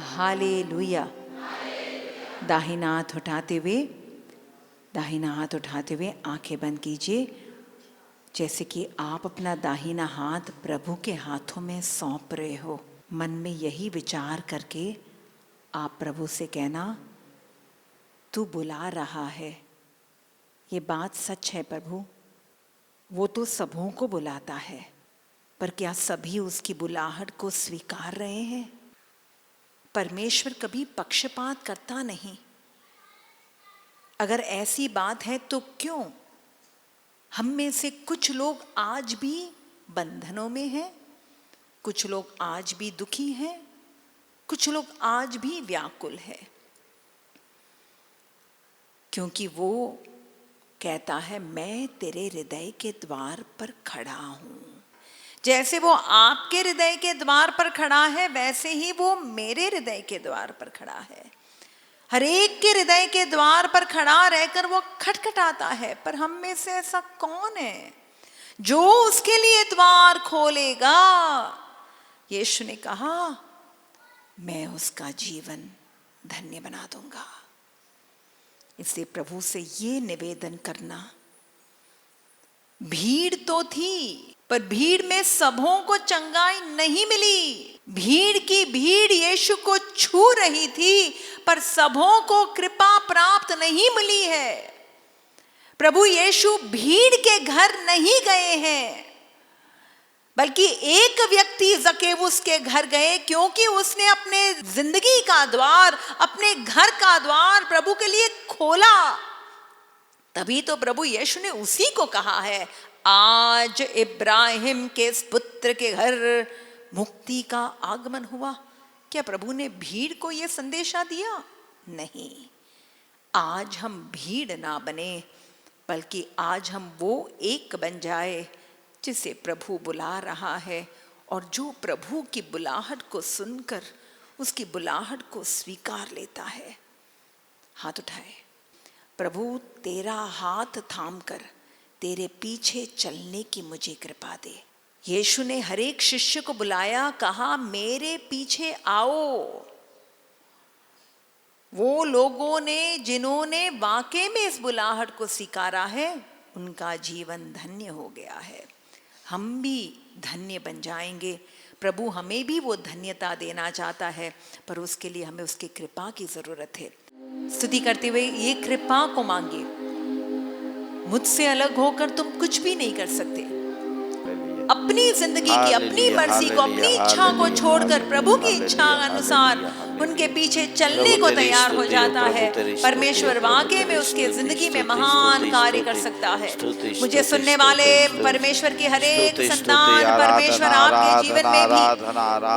Hallelujah. दाहिना हाथ उठाते हुए आंखें बंद कीजिए, जैसे कि आप अपना दाहिना हाथ प्रभु के हाथों में सौंप रहे हो। मन में यही विचार करके आप प्रभु से कहना, तू बुला रहा है। ये बात सच है प्रभु, वो तो सबों को बुलाता है, पर क्या सभी उसकी बुलाहट को स्वीकार रहे हैं? परमेश्वर कभी पक्षपात करता नहीं। अगर ऐसी बात है तो क्यों हम में से कुछ लोग आज भी बंधनों में हैं, कुछ लोग आज भी दुखी हैं, कुछ लोग आज भी व्याकुल हैं? क्योंकि वो कहता है, मैं तेरे हृदय के द्वार पर खड़ा हूं। जैसे वो आपके हृदय के द्वार पर खड़ा है, वैसे ही वो मेरे हृदय के द्वार पर खड़ा है। हर एक के हृदय के द्वार पर खड़ा रहकर वो खटखटाता है। पर हम में से ऐसा कौन है जो उसके लिए द्वार खोलेगा? यीशु ने कहा, मैं उसका जीवन धन्य बना दूंगा। इसलिए प्रभु से ये निवेदन करना, भीड़ तो थी पर भीड़ में सबों को चंगाई नहीं मिली। भीड़ की भीड़ यीशु को छू रही थी, पर सबों को कृपा प्राप्त नहीं मिली है। प्रभु यीशु भीड़ के घर नहीं गए हैं, बल्कि एक व्यक्ति जकेउस के घर गए, क्योंकि उसने अपने जिंदगी का द्वार, अपने घर का द्वार प्रभु के लिए खोला। तभी तो प्रभु यीशु ने उसी को कहा है, आज इब्राहिम के पुत्र के घर मुक्ति का आगमन हुआ। क्या प्रभु ने भीड़ को यह संदेशा दिया? नहीं। आज हम भीड़ ना बने, बल्कि आज हम वो एक बन जाए जिसे प्रभु बुला रहा है, और जो प्रभु की बुलाहट को सुनकर उसकी बुलाहट को स्वीकार लेता है। हाथ उठाए। प्रभु, तेरा हाथ थामकर तेरे पीछे चलने की मुझे कृपा दे। यीशु ने हर एक शिष्य को बुलाया, कहा, मेरे पीछे आओ। वो लोगों ने जिन्होंने वाकई में इस बुलाहट को स्वीकारा है, उनका जीवन धन्य हो गया है। हम भी धन्य बन जाएंगे। प्रभु हमें भी वो धन्यता देना चाहता है, पर उसके लिए हमें उसकी कृपा की जरूरत है। स्तुति करते हुए ये कृपा को मांगिए। मुझसे अलग होकर तुम कुछ भी नहीं कर सकते। अपनी जिंदगी की, अपनी मर्जी को, अपनी इच्छा को छोड़कर प्रभु की इच्छा अनुसार उनके पीछे चलने को तैयार हो जाता है। परमेश्वर वाकई में उसके जिंदगी में महान कार्य कर सकता है। मुझे सुनने वाले परमेश्वर की हर एक संतान, परमेश्वर आपके जीवन में भी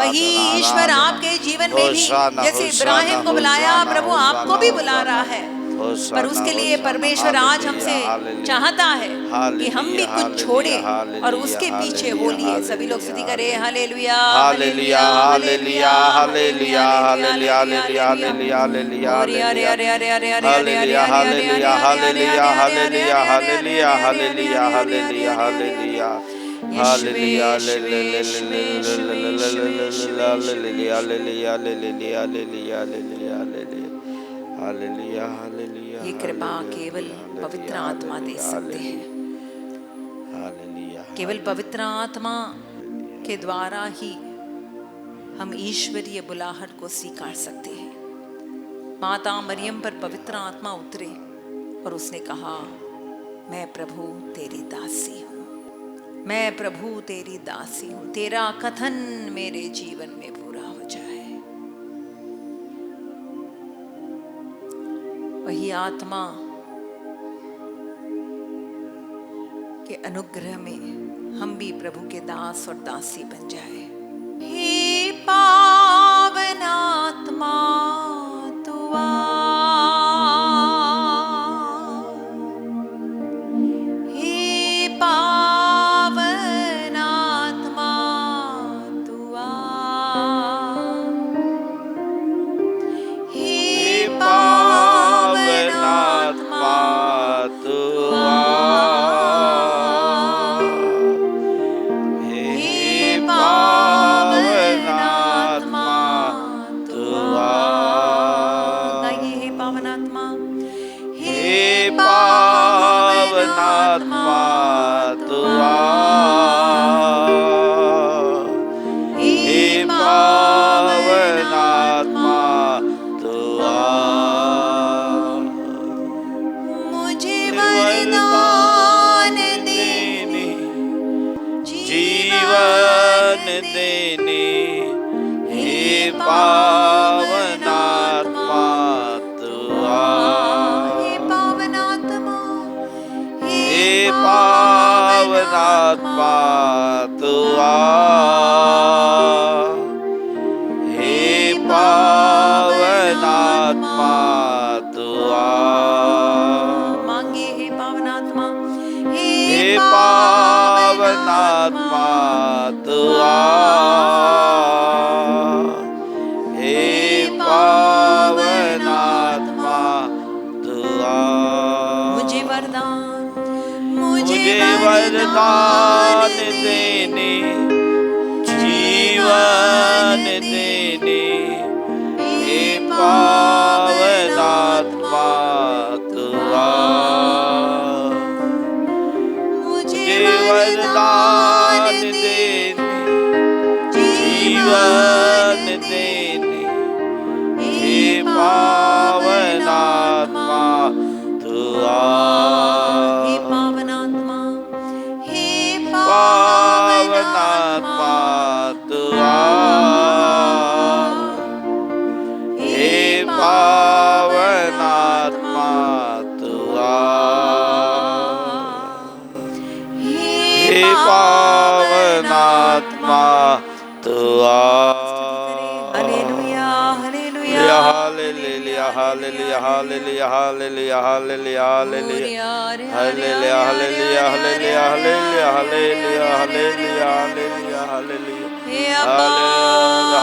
वही ईश्वर आपके जीवन में भी जैसे इब्राहिम को बुलाया, प्रभु आपको भी बुला रहा है। पर उसके लिए परमेश्वर आज हमसे चाहता है कि हम भी कुछ छोड़े और उसके पीछे हो लिए। सभी लोग स्तुति करें, हालेलुया हालेलुया हालेलुया हालेलुया हालेलुया हालेलुया हालेलुया हालेलुया हालेलुया हालेलुया हालेलुया हालेलुया हालेलुया हालेलुया हालेलुया हालेलुया हालेलुया हालेलुया। ये कृपा केवल पवित्र आत्मा दे सकते हैं। केवल पवित्र आत्मा के द्वारा ही हम ईश्वरीय बुलाहट को स्वीकार सकते हैं। माता मरियम पर पवित्र आत्मा उतरे और उसने कहा, मैं प्रभु तेरी दासी हूँ, मैं प्रभु तेरी दासी हूँ, तेरा कथन मेरे जीवन में पूरा हो जाए। वही आत्मा के अनुग्रह में हम भी प्रभु के दास और दासी बन जाए। हे पावन आत्मा तू आ, हे पावन आत्मा तू आ, हे पावन आत्मा तू आ, हे पावन देने, हे पावनात्मा तू आ, हे पावनात्मा, हे पावनात्मा तू आ, हे पावनात्मा तू आ, मांगे हे पावनात्मा, हे पावनात्मा तू आ, हे पावनात्मा तू आ, मुझे वरदान, मुझे वरदान देने, जीवन देने, हे पावनात्मा तू आ, मुझे वरदान देने, जीवन देने, हे पावनात्मा तू आ, हे पावनात्मा, हे पावनात्मा तू आ, हे पावनात्मा तू आ, हे पावनात्मा तू आ, हालेलुया, हालेलुया, हालेलुया, हालेलुया, हालेलुया, हालेलुया, हालेलुया, हालेलुया, हालेलुया, हालेलुया, हालेलुया, हालेलुया, हालेलुया, हालेलुया, हालेलुया, हे अब्बा,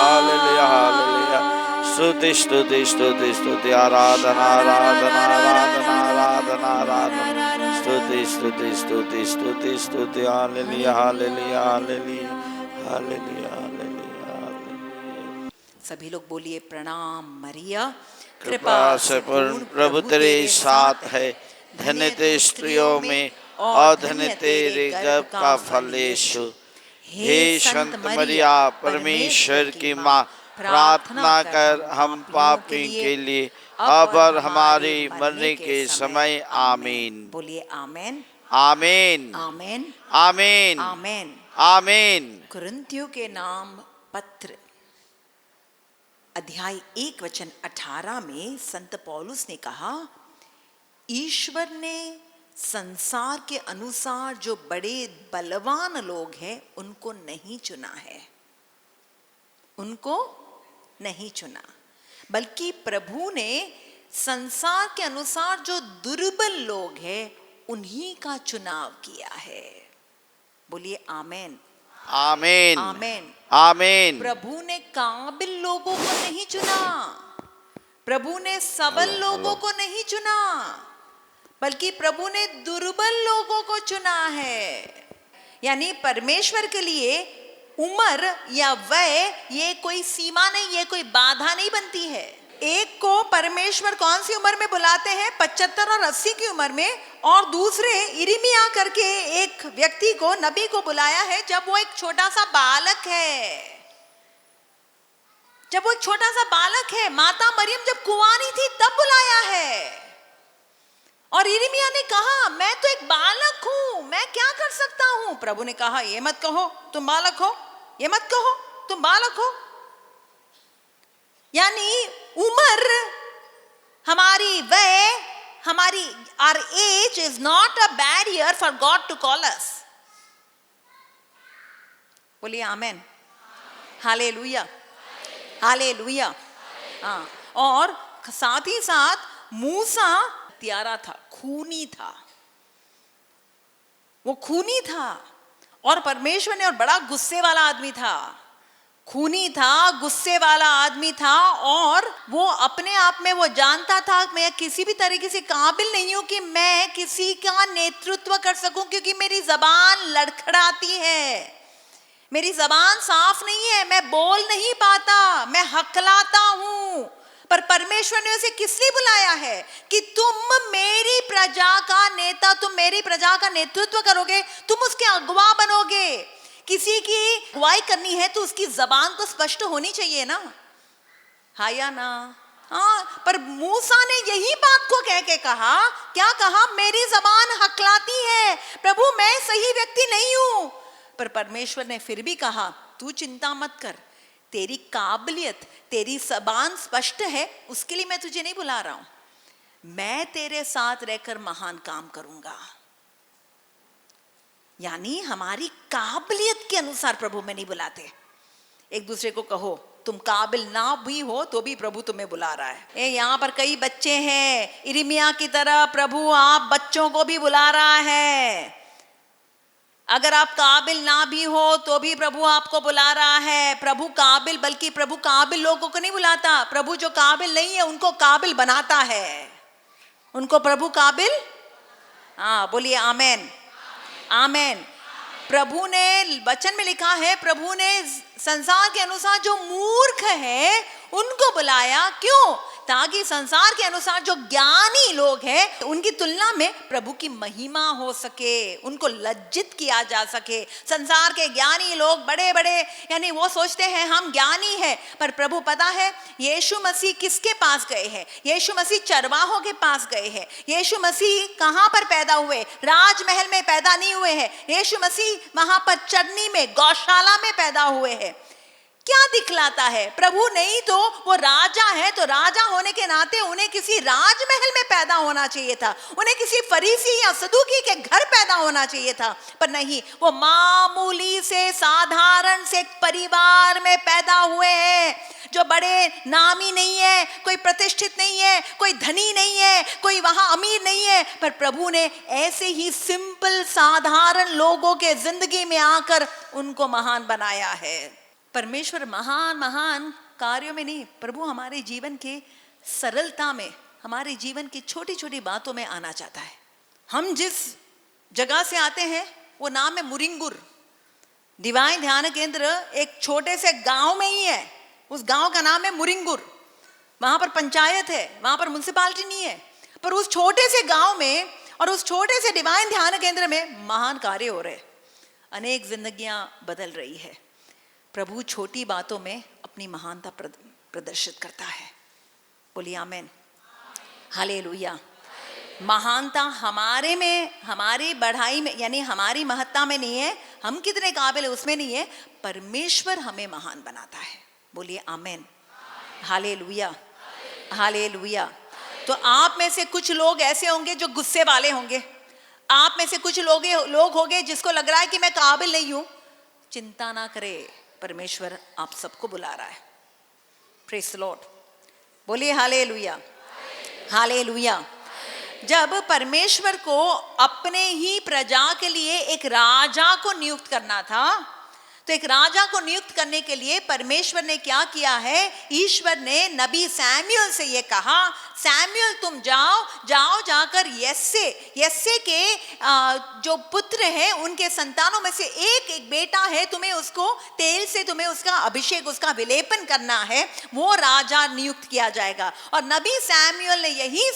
हालेलुया, हालेलुया, स्तुति स्तुति स्तुति स्तुति, आराधना आराधना आराधना आराधना आराधना, स्तुति स्तुति स्तुति स्तुति स्तुति, हालेलुया, हालेलुया, हालेलुया, हालेलुया, हालेलुया, हालेलुया। सभी लोग बोलिए प्रणाम मरिया, कृपा से पूर्ण प्रभु तेरे साथ है, धन्य ते स्त्रियों में और धन्य तेरे गर्भ का फल यीशु। हे संत मरिया परमेश्वर की माँ, प्रार्थना कर हम पापी के लिए अब और हमारे मरने के समय, आमीन। बोलिए आमेन, आमीन, आमेन, आमीन, आमेन। आमीन। कुरिन्थियों के नाम पत्र अध्याय 1 वचन 18 में संत पौलुस ने कहा, ईश्वर ने संसार के अनुसार जो बड़े बलवान लोग हैं उनको नहीं चुना है, उनको नहीं चुना, बल्कि प्रभु ने संसार के अनुसार जो दुर्बल लोग हैं उन्हीं का चुनाव किया है। बोलिए आमेन, आमीन, आमेन, आमीन। प्रभु ने काबिल लोगों को नहीं चुना, प्रभु ने सबल लोगों को नहीं चुना, बल्कि प्रभु ने दुर्बल लोगों को चुना है। यानी परमेश्वर के लिए उम्र या वय ये कोई सीमा नहीं, ये कोई बाधा नहीं बनती है। एक को परमेश्वर कौन सी उम्र में बुलाते हैं? 75 और 80 की उम्र में, और दूसरे इरिमिया करके एक व्यक्ति को, नबी को बुलाया है जब वो एक छोटा सा बालक है, जब वो एक छोटा सा बालक है, माता मरियम जब कुंवारी थी तब बुलाया है। और इरिमिया ने कहा मैं तो एक बालक हूं, मैं क्या कर सकता हूं? प्रभु ने कहा ये मत कहो तुम बालक हो, ये मत कहो तुम बालक हो। यानी उम्र, हमारी वय, हमारी our age is not a barrier for God to call us. बोलिए आमेन, हालेलुया, हालेलुया। हाँ, और साथ ही साथ मूसा हत्यारा था, खूनी था, वो खूनी था, और परमेश्वर ने, और बड़ा गुस्से वाला आदमी था, खूनी था, गुस्से वाला आदमी था, और वो अपने आप में वो जानता था मैं किसी भी तरीके से काबिल नहीं हूं कि मैं किसी का नेतृत्व कर सकूं, क्योंकि मेरी जबान लड़खड़ाती है, मेरी जबान साफ नहीं है, मैं बोल नहीं पाता, मैं हकलाता हूं। पर परमेश्वर ने उसे किस लिए बुलाया है कि तुम मेरी प्रजा का नेता, तुम मेरी प्रजा का नेतृत्व करोगे, तुम उसके अगुवा बनोगे। किसी की अगुवाई करनी है तो उसकी जबान तो स्पष्ट होनी चाहिए ना, हाँ या ना? हाँ, पर मूसा ने यही बात को कह के कहा, क्या कहा? मेरी जबान हकलाती है, प्रभु मैं सही व्यक्ति नहीं हूं। पर परमेश्वर ने फिर भी कहा तू चिंता मत कर, तेरी काबिलियत, तेरी जबान स्पष्ट है, उसके लिए मैं तुझे नहीं बुला रहा हूं, मैं तेरे साथ रहकर महान काम करूंगा। यानी हमारी काबिलियत के अनुसार प्रभु में नहीं बुलाते। एक दूसरे को कहो तुम काबिल ना भी हो तो भी प्रभु तुम्हें बुला रहा है। यहाँ पर कई बच्चे हैं, इर्मिया की तरह प्रभु आप बच्चों को भी बुला रहा है। अगर आप काबिल ना भी हो तो भी प्रभु आपको बुला रहा है। प्रभु काबिल, बल्कि प्रभु काबिल लोगों को नहीं बुलाता, प्रभु जो काबिल नहीं है उनको काबिल बनाता है। उनको प्रभु काबिल, हाँ बोलिए आमेन, आमेन। प्रभु ने वचन में लिखा है, प्रभु ने संसार के अनुसार जो मूर्ख है उनको बुलाया। क्यों? ताकि संसार के अनुसार जो ज्ञानी लोग हैं उनकी तुलना में प्रभु की महिमा हो सके, उनको लज्जित किया जा सके। संसार के ज्ञानी लोग बड़े बड़े, यानी वो सोचते हैं हम ज्ञानी हैं, पर प्रभु पता है यीशु मसीह किसके पास गए हैं? यीशु मसीह चरवाहों के पास गए हैं। यीशु मसीह कहाँ पर पैदा हुए? राजमहल में पैदा नहीं हुए हैं। यीशु मसीह वहां पर चरनी में, गौशाला में पैदा हुए हैं। क्या दिखलाता है? प्रभु नहीं तो वो राजा है, तो राजा होने के नाते उन्हें किसी राजमहल में पैदा होना चाहिए था, उन्हें किसी फरीसी या सदूकी के घर पैदा होना चाहिए था, पर नहीं, वो मामूली से साधारण से परिवार में पैदा हुए हैं, जो बड़े नामी नहीं है, कोई प्रतिष्ठित नहीं है, कोई धनी नहीं है, कोई वहां अमीर नहीं है, पर प्रभु ने ऐसे ही सिंपल साधारण लोगों के जिंदगी में आकर उनको महान बनाया है। परमेश्वर महान महान कार्यों में नहीं, प्रभु हमारे जीवन के सरलता में, हमारे जीवन की छोटी छोटी बातों में आना चाहता है। हम जिस जगह से आते हैं वो नाम है मुरिंगुर। डिवाइन ध्यान केंद्र एक छोटे से गांव में ही है, उस गांव का नाम है मुरिंगुर। वहां पर पंचायत है, वहां पर म्युनिसिपालिटी नहीं है, पर उस छोटे से गांव में और उस छोटे से डिवाइन ध्यान केंद्र में महान कार्य हो रहे, अनेक जिंदगियां बदल रही है। प्रभु छोटी बातों में अपनी महानता प्रदर्शित करता है। बोलिए आमेन, हालेलुया। महानता हमारे में, हमारी बढ़ाई में, यानी हमारी महत्ता में नहीं है, हम कितने काबिल है उसमें नहीं है, परमेश्वर हमें महान बनाता है। बोलिए आमेन, हालेलुया, हालेलुया। तो आप में से कुछ लोग ऐसे होंगे जो गुस्से वाले होंगे, आप में से कुछ लोग होंगे जिसको लग रहा है कि मैं काबिल नहीं हूं। चिंता ना करे, परमेश्वर आप सबको बुला रहा है। प्रेज़ द लॉर्ड, बोलिए हालेलुया, हालेलुया। जब परमेश्वर को अपने ही प्रजा के लिए एक राजा को नियुक्त करना था, तो एक राजा को नियुक्त करने के लिए परमेश्वर ने क्या किया है? ईश्वर ने नबी सैमुएल से ये कहा, सैमुएल तुम जाओ जाकर यस्से के जो पुत्र हैं उनके संतानों में से एक बेटा है, तुम्हें उसको तेल से तुम्हें उसका अभिषेक, उसका विलेपन करना है, वो राजा नियुक्त किया जाएगा। और नबी सैमुएल ने यही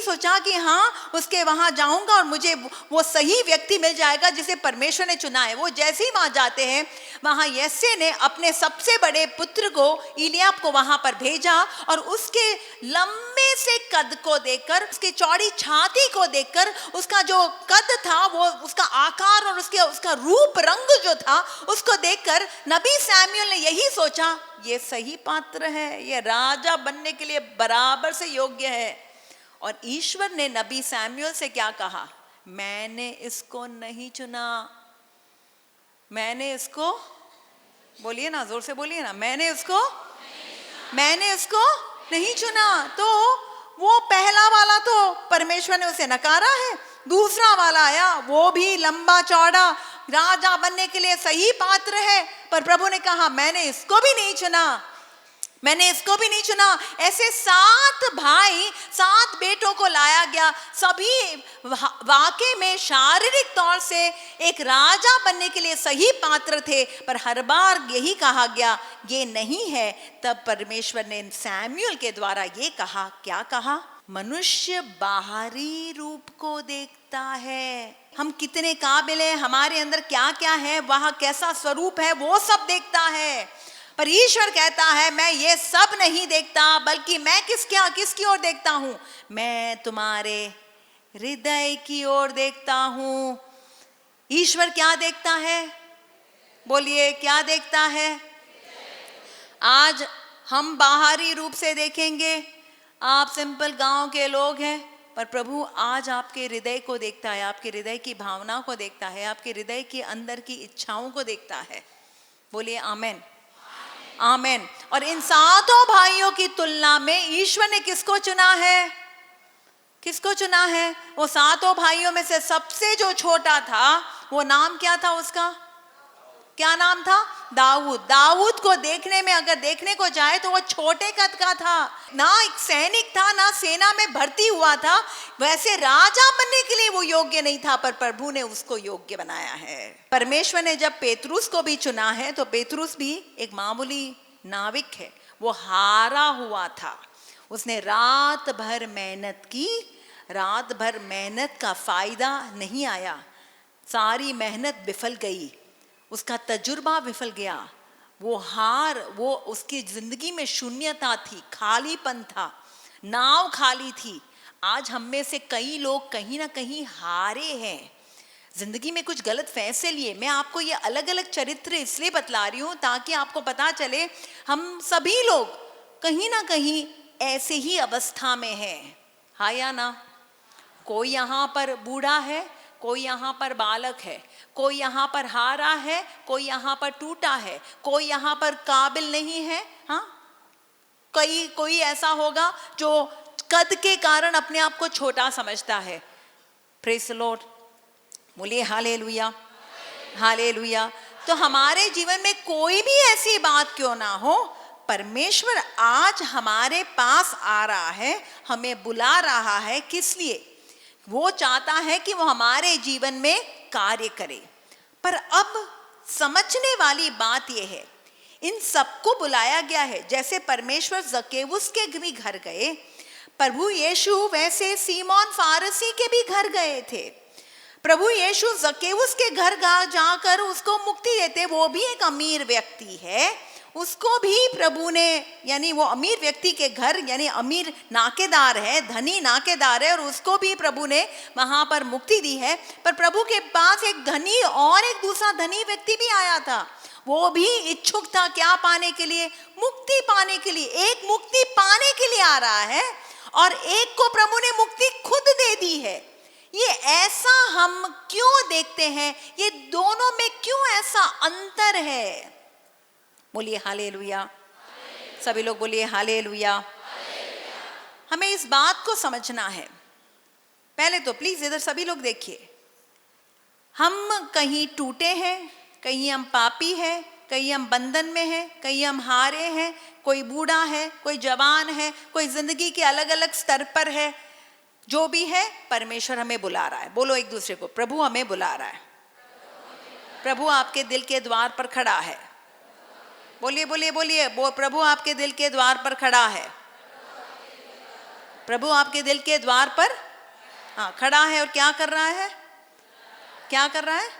सोचा कि हाँ, उसके वहां जाऊंगा और मुझे वो सही व्यक्ति मिल जाएगा जिसे परमेश्वर ने चुना है। वो जैसे ही वहां जाते हैं, वहां यस्से ने अपने सबसे बड़े पुत्र को, इलियाब को वहां पर भेजा, और उसके लंबे से कद को देखकर, उसकी चौड़ी छाती को देखकर, उसका जो कद था, वो उसका आकार और उसका रूप रंग जो था, उसको देखकर नबी सैमुएल ने यही सोचा, ये सही पात्र है, ये राजा बनने के लिए बराबर से योग्य है। और ईश्वर ने नबी सैमुएल से क्या कहा? मैंने इसको नहीं चुना, मैंने इसको, बोलिए ना, जोर से बोलिए ना, मैंने इसको नहीं चुना। तो वो पहला वाला तो परमेश्वर ने उसे नकारा है, दूसरा वाला आया, वो भी लंबा चौड़ा, राजा बनने के लिए सही पात्र है, पर प्रभु ने कहा मैंने इसको भी नहीं चुना। ऐसे 7 भाई, 7 बेटों को लाया गया, सभी वाकई में शारीरिक तौर से एक राजा बनने के लिए सही पात्र थे, पर हर बार यही कहा गया ये नहीं है। तब परमेश्वर ने सैमुएल के द्वारा ये कहा, क्या कहा? मनुष्य बाहरी रूप को देखता है, हम कितने काबिल हैं, हमारे अंदर क्या क्या है, वहां कैसा स्वरूप है, वो सब देखता है। पर ईश्वर कहता है मैं ये सब नहीं देखता, बल्कि मैं किसकी ओर देखता हूं? मैं तुम्हारे हृदय की ओर देखता हूं। ईश्वर क्या देखता है? बोलिए क्या देखता है? आज हम बाहरी रूप से देखेंगे, आप सिंपल गांव के लोग हैं, पर प्रभु आज आपके हृदय को देखता है, आपके हृदय की भावना को देखता है, आपके हृदय के अंदर की इच्छाओं को देखता है। बोलिए आमेन, आमेन। और इन सातों भाइयों की तुलना में ईश्वर ने किसको चुना है? किसको चुना है? वो सातों भाइयों में से सबसे जो छोटा था, वो नाम क्या था उसका? क्या नाम था? दाऊद। दाऊद को देखने में अगर देखने को जाए तो वो छोटे कद का था, ना एक सैनिक था, ना सेना में भर्ती हुआ था, वैसे राजा बनने के लिए वो योग्य नहीं था, पर प्रभु ने उसको योग्य बनाया है। परमेश्वर ने जब पेतरुस को भी चुना है, तो पेतरुस भी एक मामूली नाविक है, वो हारा हुआ था, उसने रात भर मेहनत की, रात भर मेहनत का फायदा नहीं आया, सारी मेहनत विफल गई, उसका तजुर्बा विफल गया, वो उसकी जिंदगी में शून्यता थी, खालीपन था, नाव खाली थी। आज हम में से कई लोग कहीं ना कहीं हारे हैं, जिंदगी में कुछ गलत फैसले लिए। मैं आपको ये अलग अलग चरित्र इसलिए बतला रही हूँ ताकि आपको पता चले हम सभी लोग कहीं ना कहीं ऐसे ही अवस्था में हैं, हाँ या ना? कोई यहाँ पर बूढ़ा है, कोई यहाँ पर बालक है, कोई यहाँ पर हारा है, कोई यहाँ पर टूटा है, कोई यहाँ पर काबिल नहीं है, हाँ? कोई ऐसा होगा जो कद के कारण अपने आप को छोटा समझता है। प्रेज़ द लॉर्ड, बोलिए हालेलुया, हालेलुया। तो हमारे जीवन में कोई भी ऐसी बात क्यों ना हो, परमेश्वर आज हमारे पास आ रहा है, हमें बुला रहा है। किस लिए? वो चाहता है कि वो हमारे जीवन में कार्य करे। पर अब समझने वाली बात यह है, इन सबको बुलाया गया है। जैसे परमेश्वर जक्केउस के भी घर गए, प्रभु यीशु वैसे सीमोन फारसी के भी घर गए थे। प्रभु यीशु जक्केउस के घर जाकर उसको मुक्ति देते। वो भी एक अमीर व्यक्ति है, उसको भी प्रभु ने, यानी वो अमीर व्यक्ति के घर, यानी अमीर नाकेदार है, धनी नाकेदार है, और उसको भी प्रभु ने वहां पर मुक्ति दी है। पर प्रभु के पास एक धनी और एक दूसरा धनी व्यक्ति भी आया था, वो भी इच्छुक था क्या पाने के लिए? मुक्ति पाने के लिए। एक मुक्ति पाने के लिए आ रहा है और एक को प्रभु ने मुक्ति खुद दे दी है। ये ऐसा हम क्यों देखते हैं? ये दोनों में क्यों ऐसा अंतर है? बोलिए हालेलुया, सभी लोग बोलिए हालेलुया। हमें इस बात को समझना है। पहले तो प्लीज इधर सभी लोग देखिए, हम कहीं टूटे हैं, कहीं हम पापी हैं, कहीं हम बंधन में हैं, कहीं हम हारे हैं, कोई बूढ़ा है, कोई जवान है, कोई जिंदगी के अलग अलग स्तर पर है। जो भी है, परमेश्वर हमें बुला रहा है। बोलो एक दूसरे को, प्रभु हमें बुला रहा है। प्रभु आपके दिल के द्वार पर खड़ा है। बोलिए बोलिए बोलिए, प्रभु आपके दिल के द्वार पर खड़ा है। प्रभु आपके दिल के द्वार पर हाँ खड़ा है। और क्या कर रहा है? क्या कर रहा है?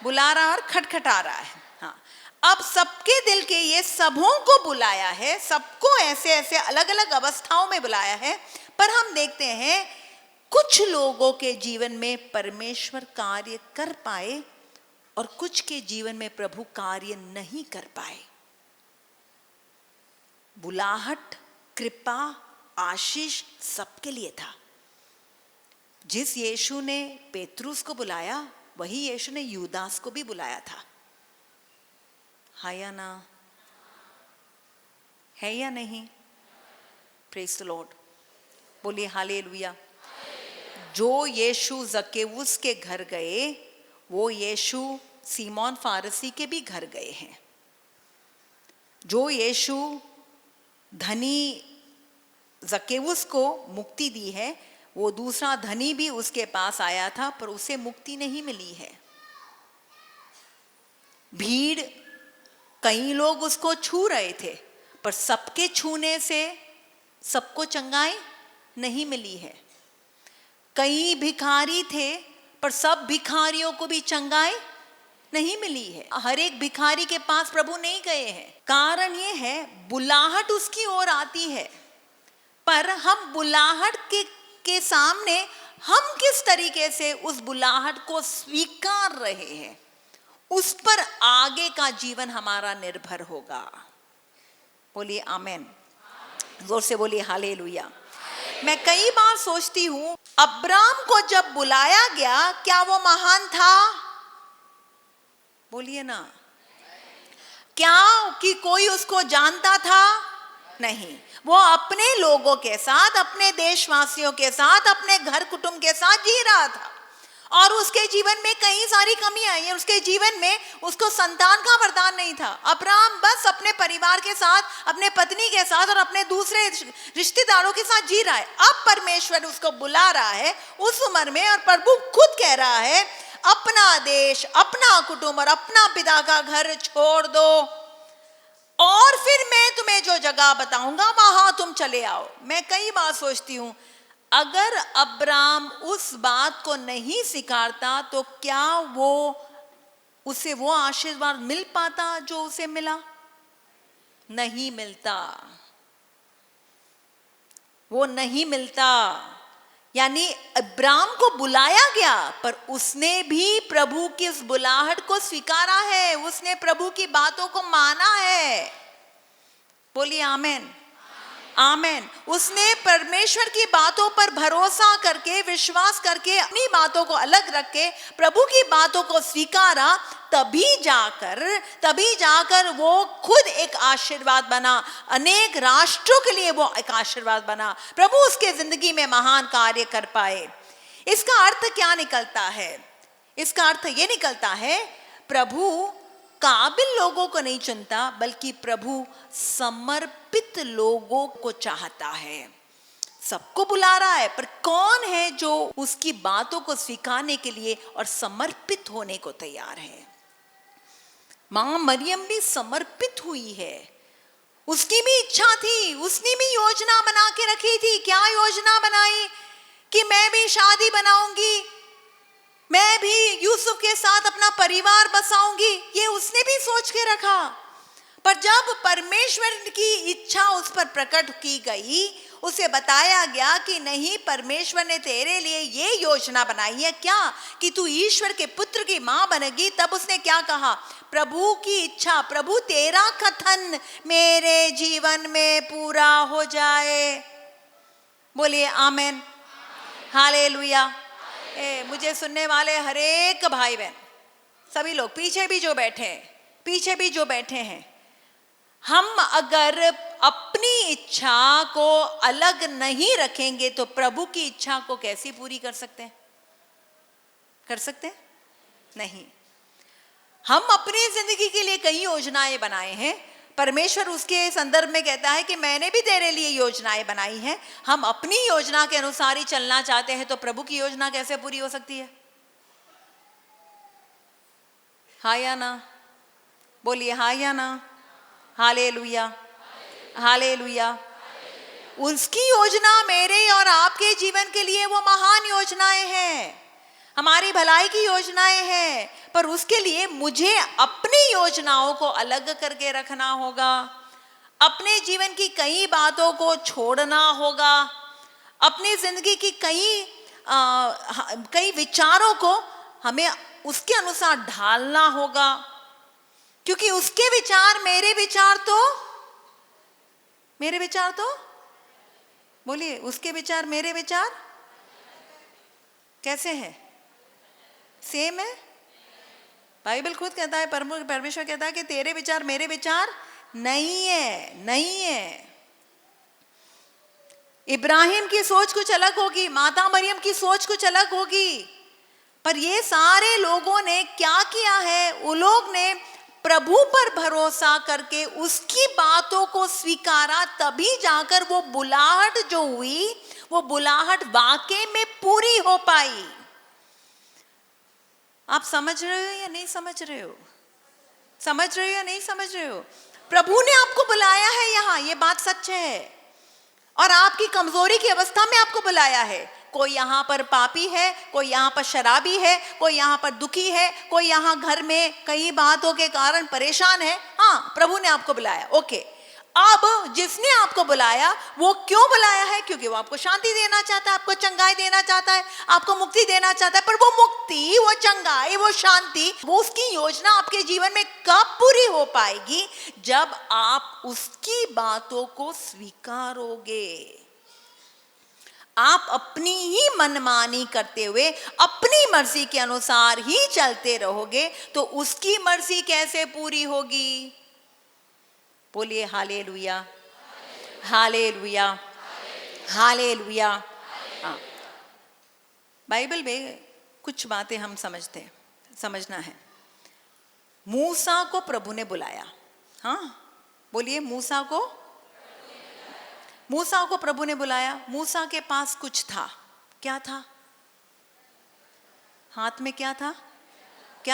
बुला रहा है और खटखटा रहा है। हाँ, अब सबके दिल के, ये सबों को बुलाया है, सबको ऐसे ऐसे अलग अलग अवस्थाओं में बुलाया है। पर हम देखते हैं कुछ लोगों के जीवन में परमेश्वर कार्य कर पाए और कुछ के जीवन में प्रभु कार्य नहीं कर पाए। बुलाहट, कृपा, आशीष सबके लिए था। जिस यीशु ने पेतरुस को बुलाया, वही यीशु ने यूदास को भी बुलाया था। हाँ या ना? है या नहीं? प्रेज़ द लॉर्ड, बोलिए हालेलुया। जो यीशु जक्केउस के घर गए, वो यीशु सीमोन फारसी के भी घर गए हैं। जो यीशु धनी जक्केउस को मुक्ति दी है, वो दूसरा धनी भी उसके पास आया था, पर उसे मुक्ति नहीं मिली है। भीड़, कई लोग उसको छू रहे थे, पर सबके छूने से सबको चंगाई नहीं मिली है। कई भिखारी थे, पर सब भिखारियों को भी चंगाई नहीं मिली है। हर एक भिखारी के पास प्रभु नहीं गए हैं। कारण ये है, बुलाहट उसकी ओर आती है, पर हम बुलाहट के सामने हम किस तरीके से उस बुलाहट को स्वीकार रहे हैं, उस पर आगे का जीवन हमारा निर्भर होगा। बोलिए आमेन, जोर से बोलिए हालेलुया। मैं कई बार सोचती हूं, अब्राम को जब बुलाया गया, क्या वो महान था? बोलिए ना, क्या कि कोई उसको जानता था? नहीं, वो अपने लोगों के साथ, अपने देशवासियों के साथ, अपने घर कुटुंब के साथ जी रहा था और उसके जीवन में कई सारी कमी आई है। उसके जीवन में उसको संतान का वरदान नहीं था। अब्राहम बस अपने परिवार के साथ, अपने पत्नी के साथ और अपने दूसरे रिश्तेदारों के साथ जी रहा है। अब परमेश्वर उसको बुला रहा है उस उम्र में, और प्रभु खुद कह रहा है अपना देश, अपना कुटुंब और अपना पिता का घर छोड़ दो और फिर मैं तुम्हें जो जगह बताऊंगा वहां तुम चले आओ। मैं कई बार सोचती हूं, अगर अब्राम उस बात को नहीं स्वीकारता तो क्या उसे वो आशीर्वाद मिल पाता जो उसे मिला? नहीं मिलता, वो नहीं मिलता। यानी अब्राम को बुलाया गया, पर उसने भी प्रभु की उस बुलाहट को स्वीकारा है, उसने प्रभु की बातों को माना है। बोलिए आमेन, आमेन। उसने परमेश्वर की बातों पर भरोसा करके, विश्वास करके, अपनी बातों को अलग रख के प्रभु की बातों को स्वीकारा। तभी जाकर वो खुद एक आशीर्वाद बना, अनेक राष्ट्रों के लिए वो एक आशीर्वाद बना। प्रभु उसके जिंदगी में महान कार्य कर पाए। इसका अर्थ क्या निकलता है? इसका अर्थ ये निकलता है, प्रभु काबिल लोगों को नहीं चुनता, बल्कि प्रभु समर्पित लोगों को चाहता है। सबको बुला रहा है, पर कौन है जो उसकी बातों को स्वीकारने के लिए और समर्पित होने को तैयार है? मां मरियम भी समर्पित हुई है। उसकी भी इच्छा थी, उसने भी योजना बना के रखी थी। क्या योजना बनाई? कि मैं भी शादी बनाऊंगी, मैं भी यूसुफ के साथ अपना परिवार बसाऊंगी। ये उसने भी सोच के रखा। पर जब परमेश्वर की इच्छा उस पर प्रकट की गई, उसे बताया गया कि नहीं, परमेश्वर ने तेरे लिए ये योजना बनाई है क्या, कि तू ईश्वर के पुत्र की मां बनेगी। तब उसने क्या कहा? प्रभु की इच्छा, प्रभु तेरा कथन मेरे जीवन में पूरा हो जाए। बोलिए आमेन, हालेलुया। मुझे सुनने वाले हर एक भाई बहन, सभी लोग, पीछे भी जो बैठे हैं, हम अगर अपनी इच्छा को अलग नहीं रखेंगे तो प्रभु की इच्छा को कैसी पूरी कर सकते हैं? नहीं। हम अपनी जिंदगी के लिए कई योजनाएं बनाए हैं। परमेश्वर उसके संदर्भ में कहता है कि मैंने भी तेरे लिए योजनाएं बनाई हैं। हम अपनी योजना के अनुसार ही चलना चाहते हैं, तो प्रभु की योजना कैसे पूरी हो सकती है? हाँ या ना? बोलिए हाँ या ना? Hallelujah, hallelujah. उसकी योजना मेरे और आपके जीवन के लिए वो महान योजनाएं हैं, हमारी भलाई की योजनाएं हैं। पर उसके लिए मुझे अपनी योजनाओं को अलग करके रखना होगा, अपने जीवन की कई बातों को छोड़ना होगा, अपनी जिंदगी की कई विचारों को हमें उसके अनुसार ढालना होगा, क्योंकि उसके विचार मेरे विचार तो बोलिए, उसके विचार मेरे विचार कैसे हैं? सेम है। बाइबल खुद कहता है, परमेश्वर कहता है कि तेरे विचार मेरे विचार नहीं है। इब्राहिम की सोच कुछ अलग होगी, माता मरियम की सोच कुछ अलग होगी, पर ये सारे लोगों ने क्या किया है? उन लोग ने प्रभु पर भरोसा करके उसकी बातों को स्वीकारा। तभी जाकर वो बुलाहट जो हुई, वो बुलाहट वाकई में पूरी हो पाई। आप समझ रहे हो या नहीं समझ रहे हो? प्रभु ने आपको बुलाया है यहाँ, ये बात सच है, और आपकी कमजोरी की अवस्था में आपको बुलाया है। कोई यहाँ पर पापी है, कोई यहाँ पर शराबी है, कोई यहाँ पर दुखी है, कोई यहाँ घर में कई बातों के कारण परेशान है। हाँ, प्रभु ने आपको बुलाया, ओके। अब जिसने आपको बुलाया वो क्यों बुलाया है? क्योंकि वो आपको शांति देना चाहता है, आपको चंगाई देना चाहता है, आपको मुक्ति देना चाहता है। पर वो मुक्ति, वो चंगाई, वो शांति, वो उसकी योजना आपके जीवन में कब पूरी हो पाएगी? जब आप उसकी बातों को स्वीकारोगे। आप अपनी ही मनमानी करते हुए अपनी मर्जी के अनुसार ही चलते रहोगे तो उसकी मर्जी कैसे पूरी होगी? बोलिए हालेलुया, हालेलुया, हालेलुया। हाँ, बाइबल में कुछ बातें हम समझना है। मूसा को प्रभु ने बुलाया। हाँ बोलिए, मूसा को प्रभु ने बुलाया। मूसा के पास कुछ था। क्या था? हाथ में क्या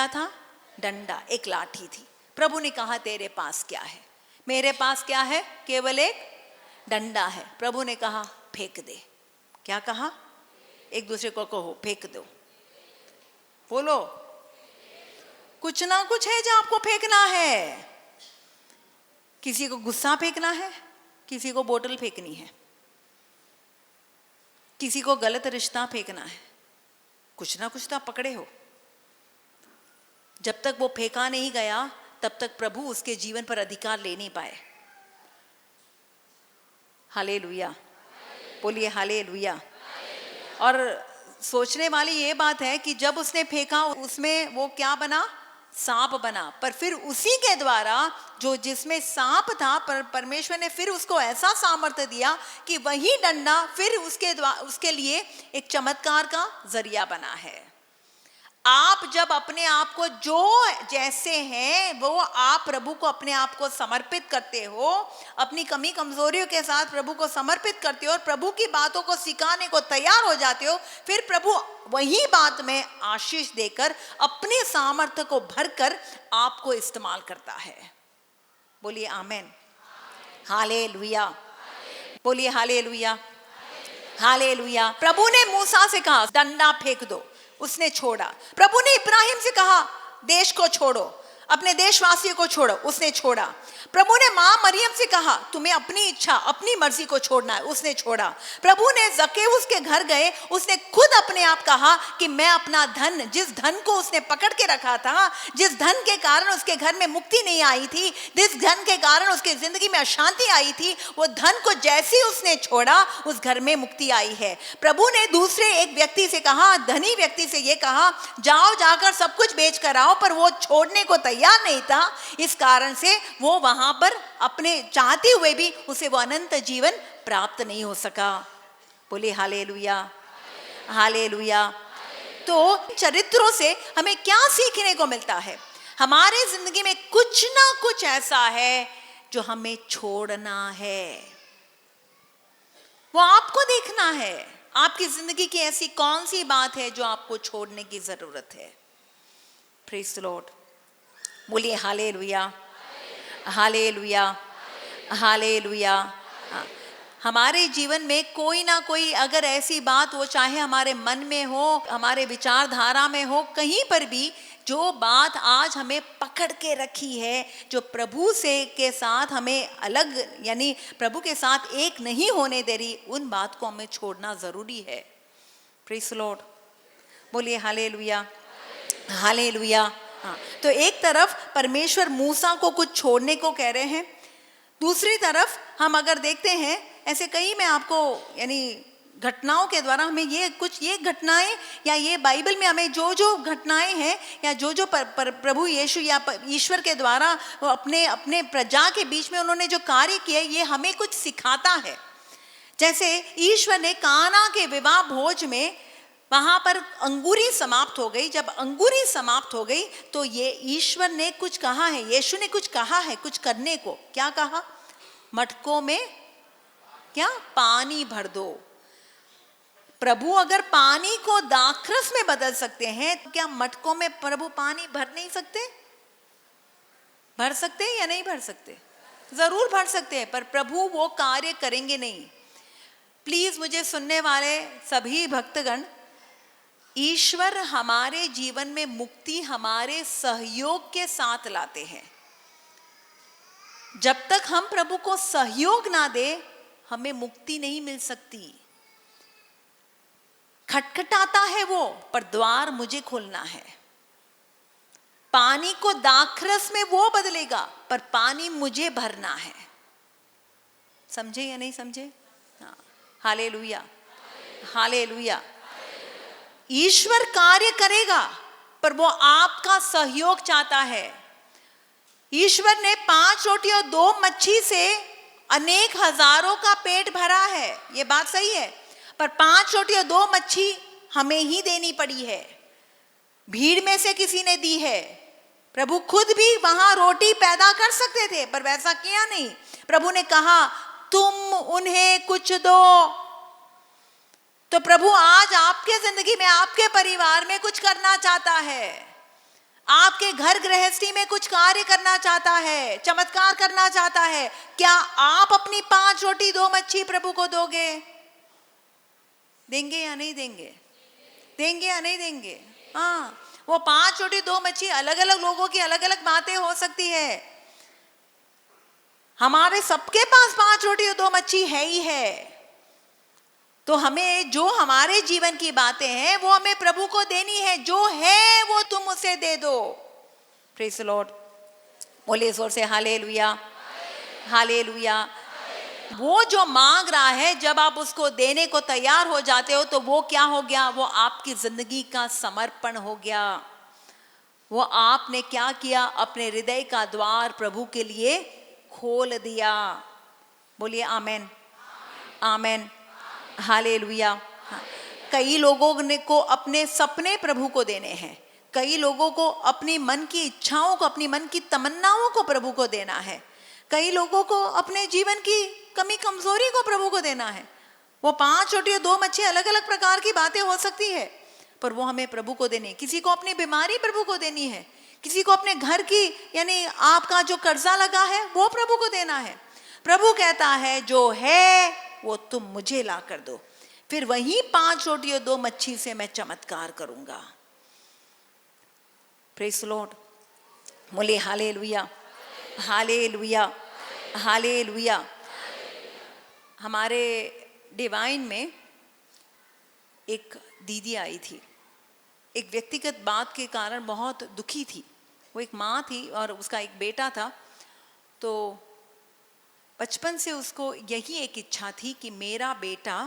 था? डंडा, एक लाठी थी। प्रभु ने कहा तेरे पास क्या है? मेरे पास क्या है? केवल एक डंडा है। प्रभु ने कहा फेंक दे। क्या कहा? एक दूसरे को कहो फेंक दो। बोलो, कुछ ना कुछ है जो आपको फेंकना है। किसी को गुस्सा फेंकना है, किसी को बोतल फेंकनी है, किसी को गलत रिश्ता फेंकना है। कुछ ना कुछ तो आप पकड़े हो। जब तक वो फेंका नहीं गया तब तक प्रभु उसके जीवन पर अधिकार ले नहीं पाए। हालेलुया, बोलिए हालेलुया। और सोचने वाली ये बात है कि जब उसने फेंका उसमें वो क्या बना? सांप बना। पर फिर उसी के द्वारा जो जिसमें सांप था, परमेश्वर ने फिर उसको ऐसा सामर्थ्य दिया कि वही डंडा फिर उसके लिए एक चमत्कार का जरिया बना है। आप जब अपने आप को जो जैसे हैं वो आप प्रभु को अपने आप को समर्पित करते हो, अपनी कमी कमजोरियों के साथ प्रभु को समर्पित करते हो और प्रभु की बातों को सिखाने को तैयार हो जाते हो, फिर प्रभु वही बात में आशीष देकर अपने सामर्थ्य को भरकर आपको इस्तेमाल करता है। बोलिए आमेन, हालेलुया, बोलिए हालेलुया, हालेलुया। प्रभु ने मूसा से कहा डंडा फेंक दो, उसने छोड़ा। प्रभु ने इब्राहिम से कहा देश को छोड़ो, अपने देशवासियों को छोड़ो, उसने छोड़ा। प्रभु ने मां मरियम से कहा तुम्हें अपनी इच्छा अपनी मर्जी को छोड़ना है, उसने छोड़ा। प्रभु ने जक्केउस के घर गए, उसने खुद अपने आप कहा कि मैं अपना धन, जिस धन को उसने पकड़ के रखा था, जिस धन के कारण उसके घर में मुक्ति नहीं आई थी, जिस धन के कारण उसके जिंदगी में अशांति आई थी, वो धन को जैसे ही उसने छोड़ा उस घर में मुक्ति आई है। प्रभु ने दूसरे एक व्यक्ति से कहा, धनी व्यक्ति से ये कहा जाओ जाकर सब कुछ बेच कर आओ, पर वो छोड़ने को तैयार नहीं था। इस कारण से वो वहां पर अपने चाहते हुए भी उसे वो अनंत जीवन प्राप्त नहीं हो सका। बोले हालेलुया, हालेलुया। तो चरित्रों से हमें क्या सीखने को मिलता है? हमारे जिंदगी में कुछ ना कुछ ऐसा है जो हमें छोड़ना है। वो आपको देखना है, आपकी जिंदगी की ऐसी कौन सी बात है जो आपको छोड़ने की जरूरत है। प्रेज़ द लॉर्ड, बोलिए हालेलुया, हालेलुया, हालेलुया। हमारे जीवन में कोई ना कोई अगर ऐसी बात, वो चाहे हमारे मन में हो, हमारे विचारधारा में हो, कहीं पर भी जो बात आज हमें पकड़ के रखी है, जो प्रभु से के साथ हमें अलग यानी प्रभु के साथ एक नहीं होने दे रही, उन बात को हमें छोड़ना जरूरी है। प्रेज़ द लॉर्ड, बोलिए हालेलुया, हालेलुया। हाँ, तो एक तरफ परमेश्वर मूसा को कुछ छोड़ने को कह रहे हैं, दूसरी तरफ हम अगर देखते हैं ऐसे कई मैं आपको यानी घटनाओं के द्वारा हमें ये घटनाएं या ये बाइबल में हमें जो घटनाएं हैं या जो प्रभु यीशु या ईश्वर के द्वारा वो अपने प्रजा के बीच में उन्होंने जो कार्य किए, ये हमें कुछ सिखाता है। जैसे ईश्वर ने काना के विवाह भोज में वहां पर अंगूरी समाप्त हो गई। जब अंगूरी समाप्त हो गई तो ये ईश्वर ने कुछ कहा है, यीशु ने कुछ कहा है कुछ करने को। क्या कहा? मटकों में क्या पानी भर दो। प्रभु अगर पानी को दाखरस में बदल सकते हैं तो क्या मटकों में प्रभु पानी भर नहीं सकते? भर सकते हैं या नहीं भर सकते? जरूर भर सकते हैं, पर प्रभु वो कार्य करेंगे नहीं। प्लीज मुझे सुनने वाले सभी भक्तगण, ईश्वर हमारे जीवन में मुक्ति हमारे सहयोग के साथ लाते हैं। जब तक हम प्रभु को सहयोग ना दे हमें मुक्ति नहीं मिल सकती। खटखटाता है वो, पर द्वार मुझे खोलना है। पानी को दाखरस में वो बदलेगा, पर पानी मुझे भरना है। समझे या नहीं समझे? हाँ, हालेलुया, हालेलुया। ईश्वर कार्य करेगा, पर वो आपका सहयोग चाहता है। ईश्वर ने 5 रोटी और 2 मच्छी से अनेक हजारों का पेट भरा है, ये बात सही है, पर 5 रोटी और 2 मच्छी हमें ही देनी पड़ी है। भीड़ में से किसी ने दी है। प्रभु खुद भी वहां रोटी पैदा कर सकते थे, पर वैसा किया नहीं। प्रभु ने कहा तुम उन्हें कुछ दो। तो प्रभु आज आपके जिंदगी में, आपके परिवार में कुछ करना चाहता है। आपके घर गृहस्थी में कुछ कार्य करना चाहता है, चमत्कार करना चाहता है। क्या आप अपनी 5 रोटी 2 मच्छी प्रभु को दोगे? देंगे या नहीं देंगे? देंगे या नहीं देंगे? हाँ, वो 5 रोटी 2 मच्छी अलग अलग लोगों की अलग अलग बातें हो सकती है। हमारे सबके पास 5 रोटी और 2 मच्छी है ही है। तो हमें जो हमारे जीवन की बातें हैं वो हमें प्रभु को देनी है। जो है वो तुम उसे दे दो। प्रेज़ द लॉर्ड, बोले जोर से हालेलुया, हालेलुया। वो जो मांग रहा है, जब आप उसको देने को तैयार हो जाते हो तो वो क्या हो गया? वो आपकी जिंदगी का समर्पण हो गया। वो आपने क्या किया? अपने हृदय का द्वार प्रभु के लिए खोल दिया। बोलिए आमेन, आमेन, हालेलुया। कई लोगों ने को अपने सपने प्रभु को देने हैं। कई लोगों को अपनी मन की इच्छाओं को, अपनी मन की तमन्नाओं को प्रभु को देना है। कई लोगों को अपने जीवन की कमी कमजोरी को प्रभु को देना है। वो 5 रोटी और 2 मच्छी अलग अलग प्रकार की बातें हो सकती है, पर वो हमें प्रभु को देनी है। किसी को अपनी बीमारी प्रभु को देनी है, किसी को अपने घर की यानी आपका जो कर्जा लगा है वो प्रभु को देना है। प्रभु कहता है जो है वो तुम मुझे ला कर दो, फिर वही 5 रोटी और 2 मच्छी से मैं चमत्कार करूंगा। प्रेज़ द लॉर्ड, बोले हालेलुया, हालेलुया, हालेलुया। हमारे डिवाइन में एक दीदी आई थी, एक व्यक्तिगत बात के कारण बहुत दुखी थी। वो एक माँ थी और उसका एक बेटा था। तो बचपन से उसको यही एक इच्छा थी कि मेरा बेटा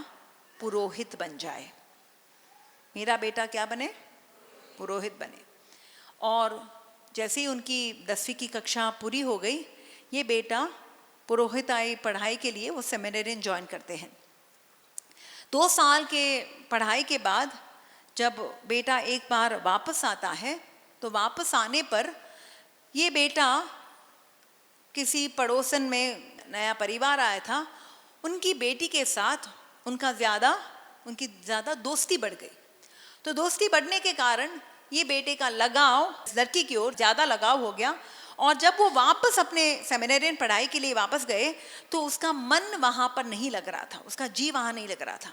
पुरोहित बन जाए। मेरा बेटा क्या बने? पुरोहित बने। और जैसे ही उनकी 10वीं की कक्षा पूरी हो गई, ये बेटा पुरोहिताई पढ़ाई के लिए वो सेमिनरियन ज्वाइन करते हैं। 2 साल के पढ़ाई के बाद जब बेटा एक बार वापस आता है, तो वापस आने पर ये बेटा किसी पड़ोसन में नया परिवार आया था, उनकी बेटी के साथ उनकी ज़्यादा दोस्ती बढ़ गई। तो दोस्ती बढ़ने के कारण ये बेटे का लगाव लड़की की ओर ज़्यादा लगाव हो गया। और जब वो वापस अपने सेमिनरियन पढ़ाई के लिए वापस गए तो उसका मन वहाँ पर नहीं लग रहा था, उसका जी वहाँ नहीं लग रहा था।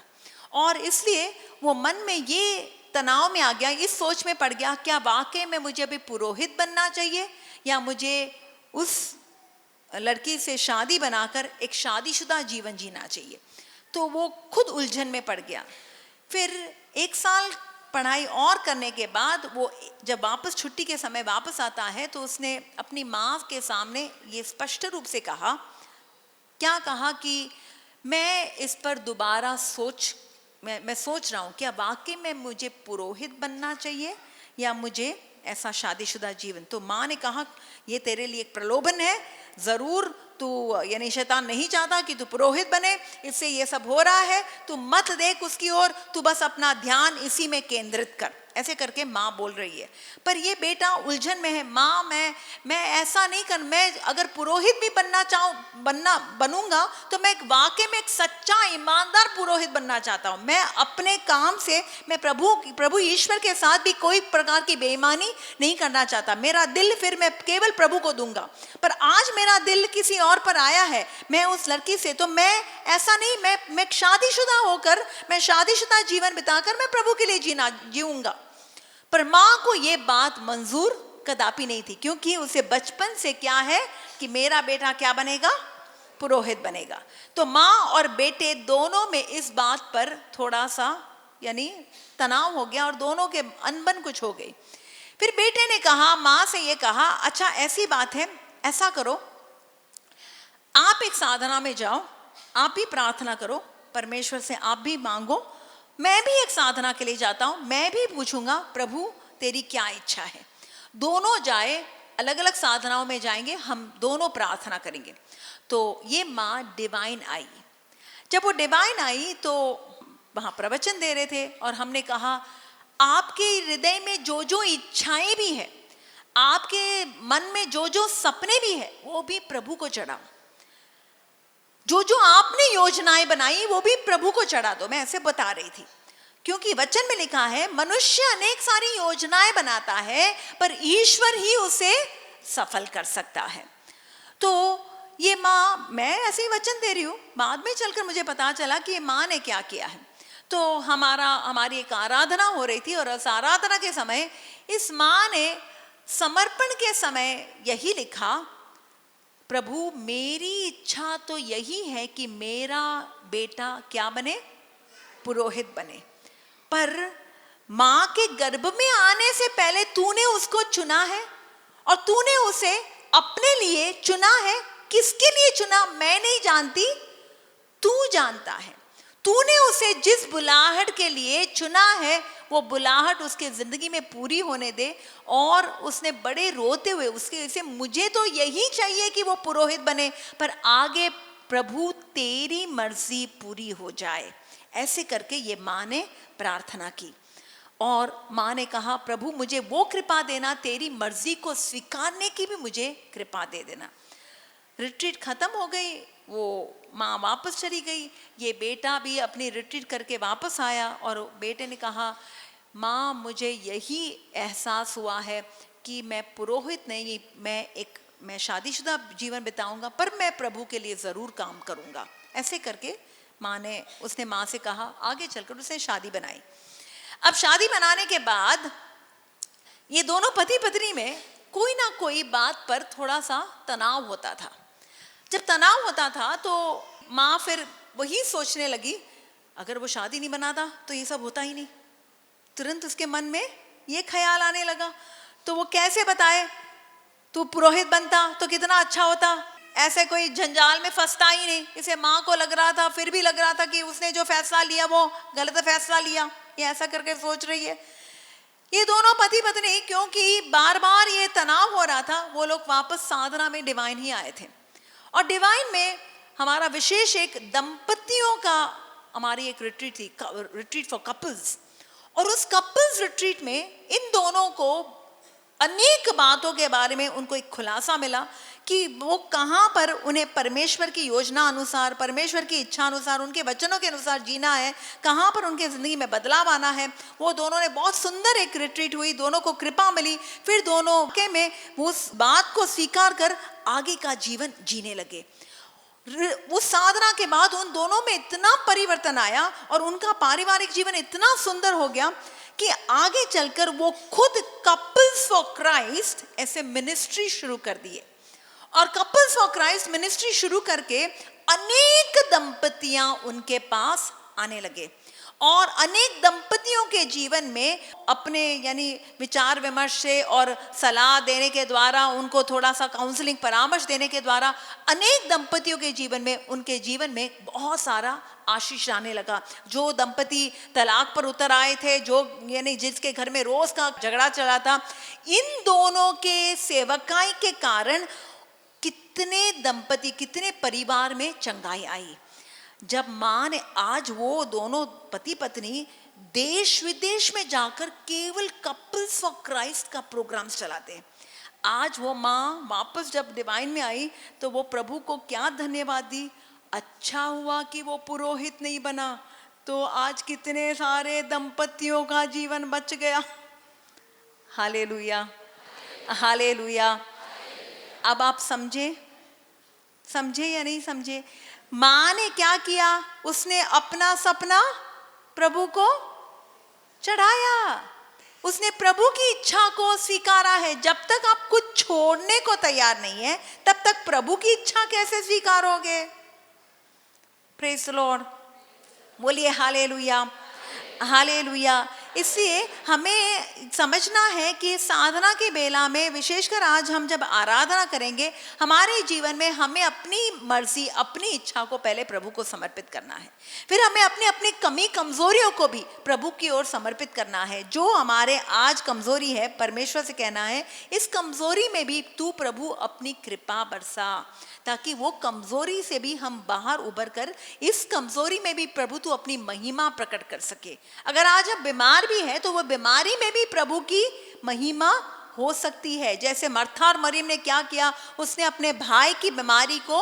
और इसलिए वो मन में ये तनाव में आ गया, इस सोच में पड़ गया, क्या वाकई में मुझे अभी पुरोहित बनना चाहिए या मुझे उस लड़की से शादी बनाकर एक शादीशुदा जीवन जीना चाहिए। तो वो खुद उलझन में पड़ गया। फिर 1 साल पढ़ाई और करने के बाद वो जब वापस छुट्टी के समय वापस आता है तो उसने अपनी माँ के सामने ये स्पष्ट रूप से कहा, क्या कहा कि मैं इस पर दोबारा मैं सोच रहा हूँ, क्या वाकई में मुझे पुरोहित बनना चाहिए या मुझे ऐसा शादीशुदा जीवन। तो माँ ने कहा ये तेरे लिए एक प्रलोभन है, ज़रूर तू यानी शैतान नहीं चाहता कि तू पुरोहित बने, इससे ये सब हो रहा है, तू मत देख उसकी ओर, तू बस अपना ध्यान इसी में केंद्रित कर। ऐसे करके माँ बोल रही है। पर ये बेटा उलझन में है, माँ मैं ऐसा नहीं कर, मैं अगर पुरोहित भी बनूंगा तो मैं वाकई में एक सच्चा ईमानदार पुरोहित बनना चाहता हूँ। मैं अपने काम से मैं प्रभु ईश्वर के साथ भी कोई प्रकार की बेईमानी नहीं करना चाहता। मेरा दिल फिर मैं केवल प्रभु को दूंगा। पर आज मेरा दिल किसी और पर आया है, मैं उस लड़की से, तो मैं ऐसा नहीं, मैं शादीशुदा होकर, मैं शादीशुदा जीवन बिताकर मैं प्रभु के लिए जीऊंगा। पर माँ को ये बात मंजूर कदापि नहीं थी, क्योंकि उसे बचपन से क्या है कि मेरा बेटा क्या बनेगा, पुरोहित बनेगा। तो माँ और बेटे दोनों में इस बात पर थोड़ा सा यानी तनाव हो गया और दोनों के अनबन कुछ हो गई। फिर बेटे ने कहा, माँ से ये कहा, अच्छा ऐसी बात है, ऐसा करो, आप एक साधना में जाओ, आप ही प्रार्थना करो, परमेश्वर से आप भी मांगो, मैं भी एक साधना के लिए जाता हूं, मैं भी पूछूंगा प्रभु तेरी क्या इच्छा है। दोनों जाए, अलग अलग साधनाओं में जाएंगे, हम दोनों प्रार्थना करेंगे। तो ये माँ डिवाइन आई। जब वो डिवाइन आई तो वहां प्रवचन दे रहे थे और हमने कहा आपके हृदय में जो जो इच्छाएं भी है, आपके मन में जो जो सपने भी है, वो भी प्रभु को चढ़ाओ। जो जो आपने योजनाएं बनाई वो भी प्रभु को चढ़ा दो। मैं ऐसे बता रही थी क्योंकि वचन में लिखा है मनुष्य अनेक सारी योजनाएं बनाता है पर ईश्वर ही उसे सफल कर सकता है। तो ये माँ, मैं ऐसे ही वचन दे रही हूँ, बाद में चलकर मुझे पता चला कि ये माँ ने क्या किया है। तो हमारी एक आराधना हो रही थी और उस आराधना के समय इस माँ ने समर्पण के समय यही लिखा, प्रभु मेरी इच्छा तो यही है कि मेरा बेटा क्या बने, पुरोहित बने, पर माँ के गर्भ में आने से पहले तूने उसको चुना है और तूने उसे अपने लिए चुना है। किसके लिए चुना मैं नहीं जानती, तू जानता है। तूने उसे जिस बुलाहट के लिए चुना है वो बुलाहट उसके जिंदगी में पूरी होने दे। और उसने बड़े रोते हुए उसके से, मुझे तो यही चाहिए कि वो पुरोहित बने, पर आगे प्रभु तेरी मर्जी पूरी हो जाए। ऐसे करके ये माँ ने प्रार्थना की और माँ ने कहा, प्रभु मुझे वो कृपा देना, तेरी मर्जी को स्वीकारने की भी मुझे कृपा दे देना। रिट्रीट खत्म हो गई, वो माँ वापस चली गई, ये बेटा भी अपनी रिट्रीट करके वापस आया और बेटे ने कहा, माँ मुझे यही एहसास हुआ है कि मैं पुरोहित नहीं, मैं शादीशुदा जीवन बिताऊंगा, पर मैं प्रभु के लिए ज़रूर काम करूंगा। ऐसे करके उसने माँ से कहा, आगे चलकर उसने शादी बनाई। अब शादी बनाने के बाद ये दोनों पति पत्नी में कोई ना कोई बात पर थोड़ा सा तनाव होता था। जब तनाव होता था तो माँ फिर वही सोचने लगी, अगर वो शादी नहीं बनाता तो ये सब होता ही नहीं। तुरंत उसके मन में ये ख्याल आने लगा, तो वो कैसे बताए, तू पुरोहित बनता तो कितना अच्छा होता, ऐसे कोई जंजाल में फंसता ही नहीं। इसे माँ को लग रहा था, फिर भी लग रहा था कि उसने जो फैसला लिया वो गलत फैसला लिया, ये ऐसा करके सोच रही है। ये दोनों पति पत्नी, क्योंकि बार बार ये तनाव हो रहा था, वो लोग वापस साधना में डिवाइन ही आए थे। और डिवाइन में हमारा विशेष एक दंपतियों का, हमारी एक रिट्रीट थी, रिट्रीट फॉर कपल्स। और उस कपल्स रिट्रीट में इन दोनों को अनेक बातों के बारे में उनको एक खुलासा मिला कि वो कहाँ पर उन्हें परमेश्वर की योजना अनुसार, परमेश्वर की इच्छा अनुसार, उनके वचनों के अनुसार जीना है, कहाँ पर उनके ज़िंदगी में बदलाव आना है। वो दोनों ने बहुत सुंदर एक रिट्रीट हुई, दोनों को कृपा मिली, फिर दोनों के में वो उस बात को स्वीकार कर आगे का जीवन जीने लगे। उस साधना के बाद उन दोनों में इतना परिवर्तन आया और उनका पारिवारिक जीवन इतना सुंदर हो गया कि आगे चलकर वो खुद कपल्स फॉर क्राइस्ट ऐसे मिनिस्ट्री शुरू कर दिए। और कपल्स फॉर क्राइस्ट मिनिस्ट्री शुरू करके अनेक दंपतियां उनके पास आने लगे और अनेक दंपतियों के जीवन में अपने यानी विचार विमर्श से और सलाह देने के द्वारा, उनको थोड़ा सा काउंसलिंग परामर्श देने के द्वारा अनेक दंपतियों के जीवन में, उनके जीवन में बहुत सारा आशीष आने लगा। जो दंपति तलाक पर उतर आए थे, जो यानी जिसके घर में रोज का झगड़ा चला था, इन दोनों के सेवकाई के कारण कितने दंपति, कितने परिवार में चंगाई आई। जब माँ ने, आज वो दोनों पति पत्नी देश विदेश में जाकर केवल कपल्स फॉर क्राइस्ट का प्रोग्राम चलाते हैं। आज वो माँ वापस जब डिवाइन में आई तो वो प्रभु को क्या धन्यवाद दी, अच्छा हुआ कि वो पुरोहित नहीं बना, तो आज कितने सारे दंपतियों का जीवन बच गया। Hallelujah, hallelujah. अब आप समझे या नहीं समझे? माँ ने क्या किया, उसने अपना सपना प्रभु को चढ़ाया। उसने प्रभु की इच्छा को स्वीकारा है। जब तक आप कुछ छोड़ने को तैयार नहीं है, तब तक प्रभु की इच्छा कैसे स्वीकारोगे? प्रेज द लॉर्ड, बोलिए हालेलुया, हालेलुया। इसलिए हमें समझना है कि साधना के बेला में, विशेषकर आज हम जब आराधना करेंगे, हमारे जीवन में हमें अपनी मर्जी, अपनी इच्छा को पहले प्रभु को समर्पित करना है। फिर हमें अपनी अपनी कमी कमजोरियों को भी प्रभु की ओर समर्पित करना है। जो हमारे आज कमजोरी है, परमेश्वर से कहना है इस कमजोरी में भी तू प्रभु अपनी कृपा बरसा, ताकि वो कमजोरी से भी हम बाहर उभर कर इस कमजोरी में भी प्रभु तू अपनी महिमा प्रकट कर सके। अगर आज हम बीमार भी है तो वो बीमारी में भी प्रभु की महिमा हो सकती है। जैसे मर्था और मरियम ने क्या किया, उसने अपने भाई की बीमारी को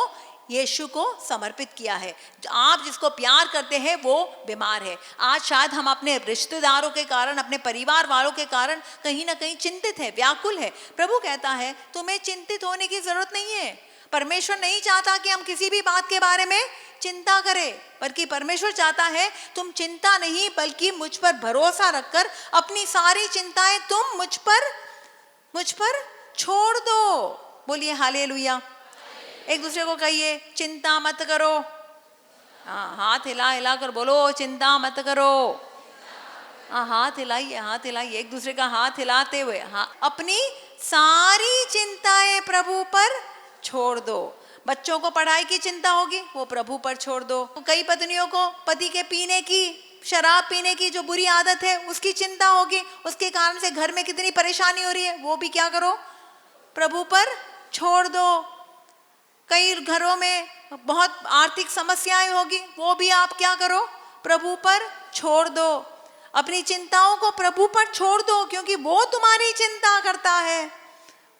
यीशु को समर्पित किया है। आप जिसको प्यार करते हैं वो बीमार है। आज शायद हम अपने रिश्तेदारों के कारण, अपने परिवार वालों के कारण कहीं ना कहीं चिंतित है, व्याकुल है। प्रभु कहता है तुम्हें चिंतित होने की जरूरत नहीं है। परमेश्वर नहीं चाहता कि हम किसी भी बात के बारे में चिंता करें, बल्कि परमेश्वर चाहता है तुम चिंता नहीं बल्कि मुझ पर भरोसा रखकर अपनी सारी चिंताएं तुम मुझ पर छोड़ दो। बोलिए हालेलुया। एक दूसरे को कहिए चिंता मत करो। हाँ, हाथ हिला हिला कर बोलो चिंता मत करो। हाँ, हाथ हिलाइए, हाथ हिलाइए, एक दूसरे का हाथ हिलाते हुए। हाँ, अपनी सारी चिंताएं प्रभु पर छोड़ दो। बच्चों को पढ़ाई की चिंता होगी, वो प्रभु पर छोड़ दो। कई पत्नियों को पति के पीने की, शराब पीने की जो बुरी आदत है उसकी चिंता होगी, उसके कारण से घर में कितनी परेशानी हो रही है, वो भी क्या करो, प्रभु पर छोड़ दो। कई घरों में बहुत आर्थिक समस्याएं होगी, वो भी आप क्या करो, प्रभु पर छोड़ दो। अपनी चिंताओं को प्रभु पर छोड़ दो, क्योंकि वो तुम्हारी चिंता करता है।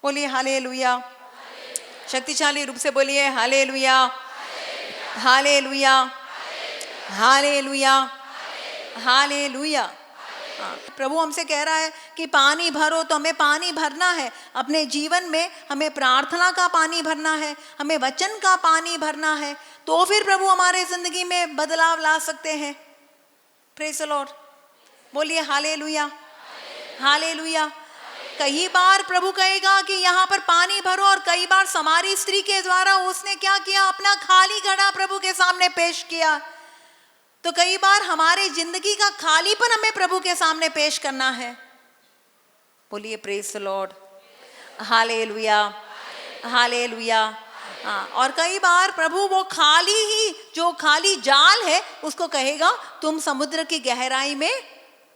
बोलिए हालेलुया। शक्तिशाली रूप से बोलिए हालेलुया, हालेलुया, हालेलुया, हालेलुया। प्रभु हमसे कह रहा है कि पानी भरो, तो हमें पानी भरना है अपने जीवन में। हमें प्रार्थना का पानी भरना है, हमें वचन का पानी भरना है, तो फिर प्रभु हमारे जिंदगी में बदलाव ला सकते हैं। प्रेज़ द लॉर्ड, बोलिए हालेलुया, हालेलुया। कई बार प्रभु कहेगा कि यहाँ पर पानी भरो, और कई बार समारी स्त्री के द्वारा उसने क्या किया, अपना खाली घड़ा प्रभु के सामने पेश किया। तो कई बार हमारे जिंदगी का खालीपन हमें प्रभु के सामने पेश करना है। बोलिए praise the Lord, hallelujah, hallelujah. हाँ, और कई बार प्रभु वो खाली ही, जो खाली जाल है उसको कहेगा तुम समुद्र की गहराई में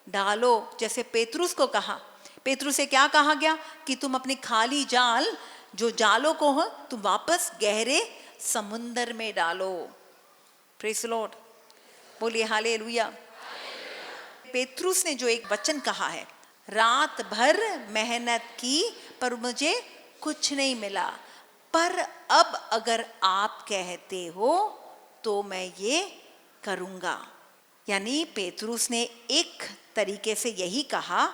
डालो। जैसे पेतरुस को कहा, पेतरुस से क्या कहा गया कि तुम अपनी खाली जाल, जो जालों को हो, तुम वापस गहरे समुद्र में डालो। प्रेज़ द लॉर्ड, बोलिए हालेलुया। पेतरुस ने जो एक वचन कहा है, रात भर मेहनत की पर मुझे कुछ नहीं मिला, पर अब अगर आप कहते हो तो मैं ये करूंगा। यानी पेतरुस ने एक तरीके से यही कहा,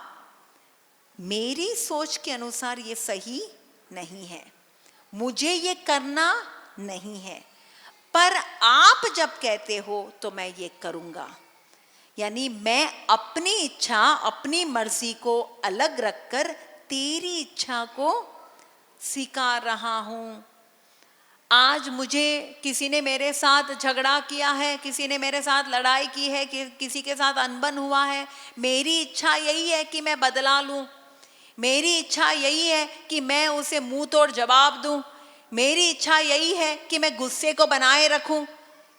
मेरी सोच के अनुसार ये सही नहीं है, मुझे ये करना नहीं है, पर आप जब कहते हो तो मैं ये करूंगा। यानी मैं अपनी इच्छा, अपनी मर्जी को अलग रखकर तेरी इच्छा को स्वीकार रहा हूं। आज मुझे किसी ने मेरे साथ झगड़ा किया है, किसी ने मेरे साथ लड़ाई की है, किसी के साथ अनबन हुआ है, मेरी इच्छा यही है कि मैं बदला लूं। मेरी इच्छा यही है कि मैं उसे मुंह तोड़ जवाब दूं। मेरी इच्छा यही है कि मैं गुस्से को बनाए रखूं।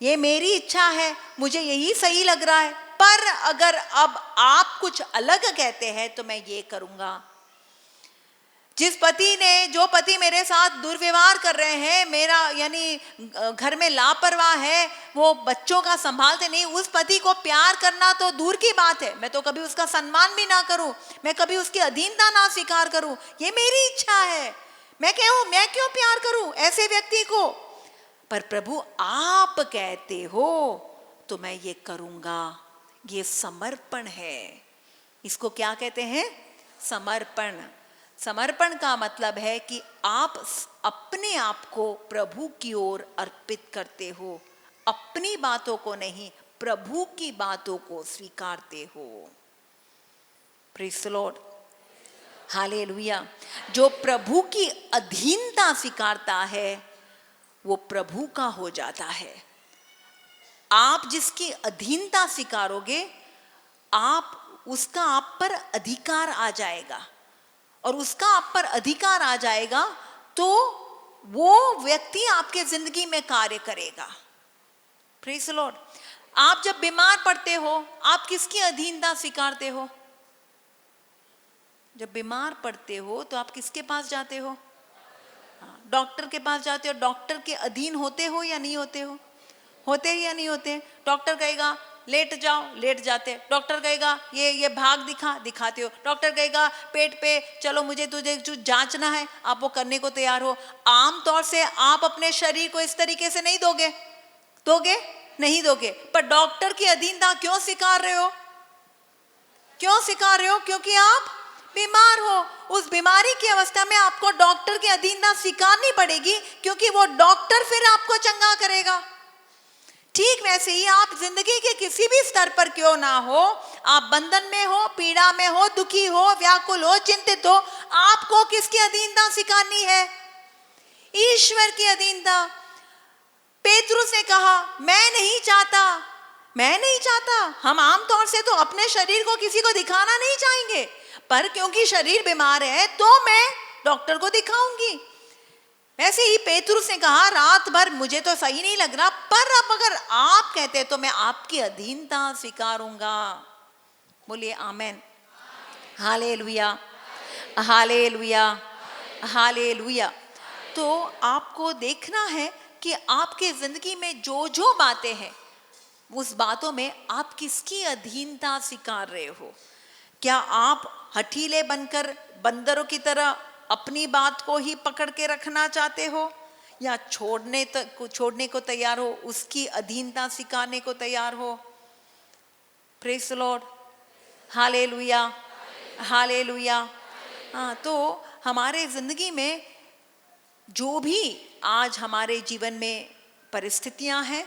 ये मेरी इच्छा है, मुझे यही सही लग रहा है, पर अगर अब आप कुछ अलग कहते हैं तो मैं ये करूंगा। जो पति मेरे साथ दुर्व्यवहार कर रहे हैं, मेरा यानी घर में लापरवाह है, वो बच्चों का संभालते नहीं, उस पति को प्यार करना तो दूर की बात है, मैं तो कभी उसका सम्मान भी ना करूं, मैं कभी उसकी अधीनता ना स्वीकार करूं। ये मेरी इच्छा है, मैं क्यों प्यार करूं ऐसे व्यक्ति को। पर प्रभु आप कहते हो तो मैं ये करूंगा। ये समर्पण है। इसको क्या कहते हैं? समर्पण। समर्पण का मतलब है कि आप अपने आप को प्रभु की ओर अर्पित करते हो, अपनी बातों को नहीं, प्रभु की बातों को स्वीकारते हो। Praise the Lord, hallelujah. जो प्रभु की अधीनता स्वीकारता है वो प्रभु का हो जाता है। आप जिसकी अधीनता स्वीकारोगे उसका आप पर अधिकार आ जाएगा, और उसका आप पर अधिकार आ जाएगा तो वो व्यक्ति आपके जिंदगी में कार्य करेगा। Praise the Lord. आप जब बीमार पड़ते हो आप किसकी अधीनता स्वीकारते हो? जब बीमार पड़ते हो तो आप किसके पास जाते हो? डॉक्टर के पास जाते हो। डॉक्टर के अधीन होते हो या नहीं होते हो? होते ही या नहीं होते? डॉक्टर कहेगा लेट जाओ, लेट जाते। डॉक्टर कहेगा ये भाग दिखाते हो। डॉक्टर कहेगा पेट पे चलो मुझे तुझे जो जांचना है, आप वो करने को तैयार हो। आमतौर से आप अपने शरीर को इस तरीके से नहीं दोगे नहीं दोगे। पर डॉक्टर की अधीनता क्यों स्वीकार रहे हो? क्यों स्वीकार रहे हो? क्योंकि आप बीमार हो। उस बीमारी की अवस्था में आपको डॉक्टर की अधीनता स्वीकारनी पड़ेगी, क्योंकि वो डॉक्टर फिर आपको चंगा करेगा। ठीक वैसे ही आप जिंदगी के किसी भी स्तर पर क्यों ना हो, आप बंधन में हो, पीड़ा में हो, दुखी हो, व्याकुल हो, चिंतित हो, आपको किसकी अधीनता स्वीकारनी है? ईश्वर की अधीनता। पेतरुस ने कहा मैं नहीं चाहता। हम आमतौर से तो अपने शरीर को किसी को दिखाना नहीं चाहेंगे, पर क्योंकि शरीर बीमार है तो मैं डॉक्टर को दिखाऊंगी। वैसे ही पेतरुस ने कहा रात भर मुझे तो सही नहीं लग रहा, पर अब अगर आप कहते तो मैं आपकी अधीनता स्वीकारूंगा। बोलिए आमेन, हालेलुया, हालेलुया, हालेलुया। तो आपको देखना है कि आपके जिंदगी में जो बातें हैं उस बातों में आप किसकी अधीनता स्वीकार रहे हो। क्या आप हठीले बनकर बंदरों की तरह अपनी बात को ही पकड़ के रखना चाहते हो, या छोड़ने को तैयार हो, उसकी अधीनता स्वीकारने को तैयार हो? Praise the Lord, hallelujah, hallelujah. हाँ, तो हमारे जिंदगी में जो भी आज हमारे जीवन में परिस्थितियां हैं,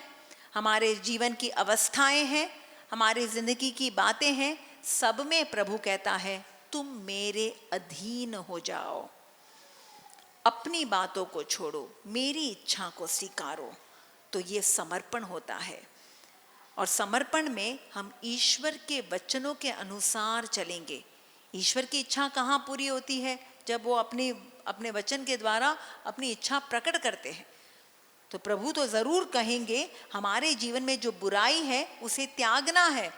हमारे जीवन की अवस्थाएं हैं, हमारे जिंदगी की बातें हैं, सब में प्रभु कहता है तुम मेरे अधीन हो जाओ, अपनी बातों को छोड़ो, मेरी इच्छा को स्वीकारो। तो ये समर्पण होता है, और समर्पण में हम ईश्वर के वचनों के अनुसार चलेंगे। ईश्वर की इच्छा कहाँ पूरी होती है? जब वो अपने वचन के द्वारा अपनी इच्छा प्रकट करते हैं। तो प्रभु तो जरूर कहेंगे हमारे जीवन में जो बुराई है उसे त्यागना है।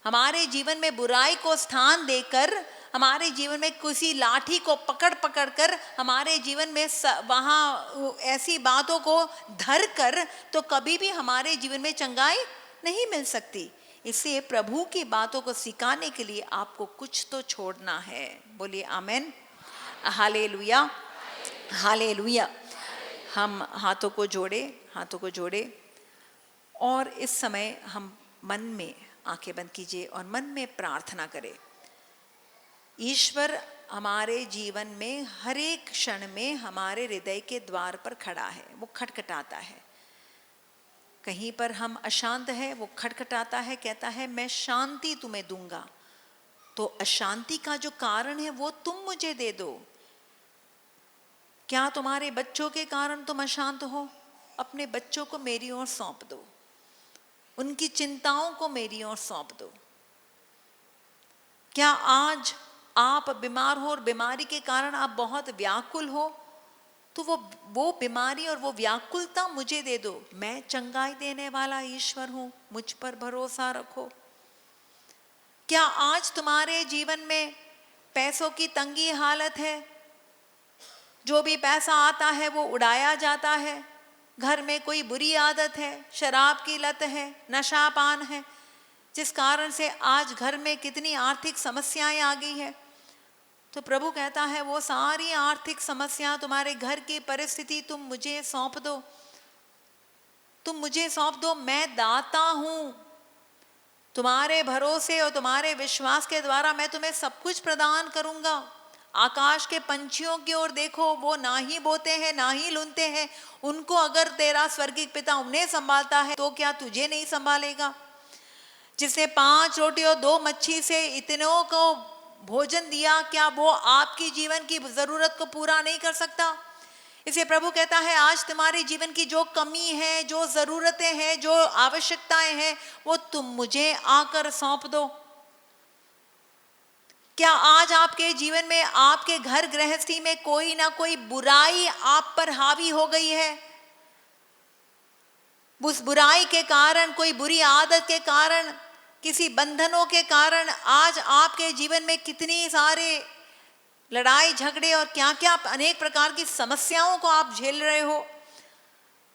हमारे जीवन में बुराई को स्थान देकर, हमारे जीवन में किसी लाठी को पकड़ कर हमारे जीवन में वहाँ ऐसी बातों को धर कर तो कभी भी हमारे जीवन में चंगाई नहीं मिल सकती। इसलिए प्रभु की बातों को सिखाने के लिए आपको कुछ तो छोड़ना है। बोलिए आमेन, हालेलुया, हालेलुया। हम हाथों को जोड़े और इस समय हम मन में आंखें बंद कीजिए और मन में प्रार्थना करें। ईश्वर हमारे जीवन में हर एक क्षण में हमारे हृदय के द्वार पर खड़ा है, वो खटखटाता है। कहीं पर हम अशांत है, वो खटखटाता है, कहता है मैं शांति तुम्हें दूंगा। तो अशांति का जो कारण है वो तुम मुझे दे दो। क्या तुम्हारे बच्चों के कारण तुम अशांत हो? अपने बच्चों को मेरी ओर सौंप दो, उनकी चिंताओं को मेरी ओर सौंप दो। क्या आज आप बीमार हो और बीमारी के कारण आप बहुत व्याकुल हो? तो वो बीमारी और वो व्याकुलता मुझे दे दो। मैं चंगाई देने वाला ईश्वर हूं, मुझ पर भरोसा रखो। क्या आज तुम्हारे जीवन में पैसों की तंगी हालत है? जो भी पैसा आता है वो उड़ाया जाता है। घर में कोई बुरी आदत है, शराब की लत है, नशापान है, जिस कारण से आज घर में कितनी आर्थिक समस्याएं आ गई है। तो प्रभु कहता है वो सारी आर्थिक समस्या, तुम्हारे घर की परिस्थिति तुम मुझे सौंप दो, तुम मुझे सौंप दो। मैं दाता हूं, तुम्हारे भरोसे और तुम्हारे विश्वास के द्वारा मैं तुम्हें सब कुछ प्रदान करूंगा। आकाश के पंछियों की ओर देखो, वो ना ही बोते हैं ना ही लुनते हैं, उनको अगर तेरा स्वर्गीय पिता उन्हें संभालता है तो क्या तुझे नहीं संभालेगा? जिसने 5 रोटी और 2 मच्छी से इतनों को भोजन दिया, क्या वो आपकी जीवन की जरूरत को पूरा नहीं कर सकता? इसे प्रभु कहता है, आज तुम्हारे जीवन की जो कमी है, जो जरूरतें हैं, जो आवश्यकताएं हैं, वो तुम मुझे आकर सौंप दो। क्या आज आपके जीवन में, आपके घर गृहस्थी में कोई ना कोई बुराई आप पर हावी हो गई है? उस बुराई के कारण, कोई बुरी आदत के कारण, किसी बंधनों के कारण आज आपके जीवन में कितनी सारे लड़ाई झगड़े और क्या क्या अनेक प्रकार की समस्याओं को आप झेल रहे हो,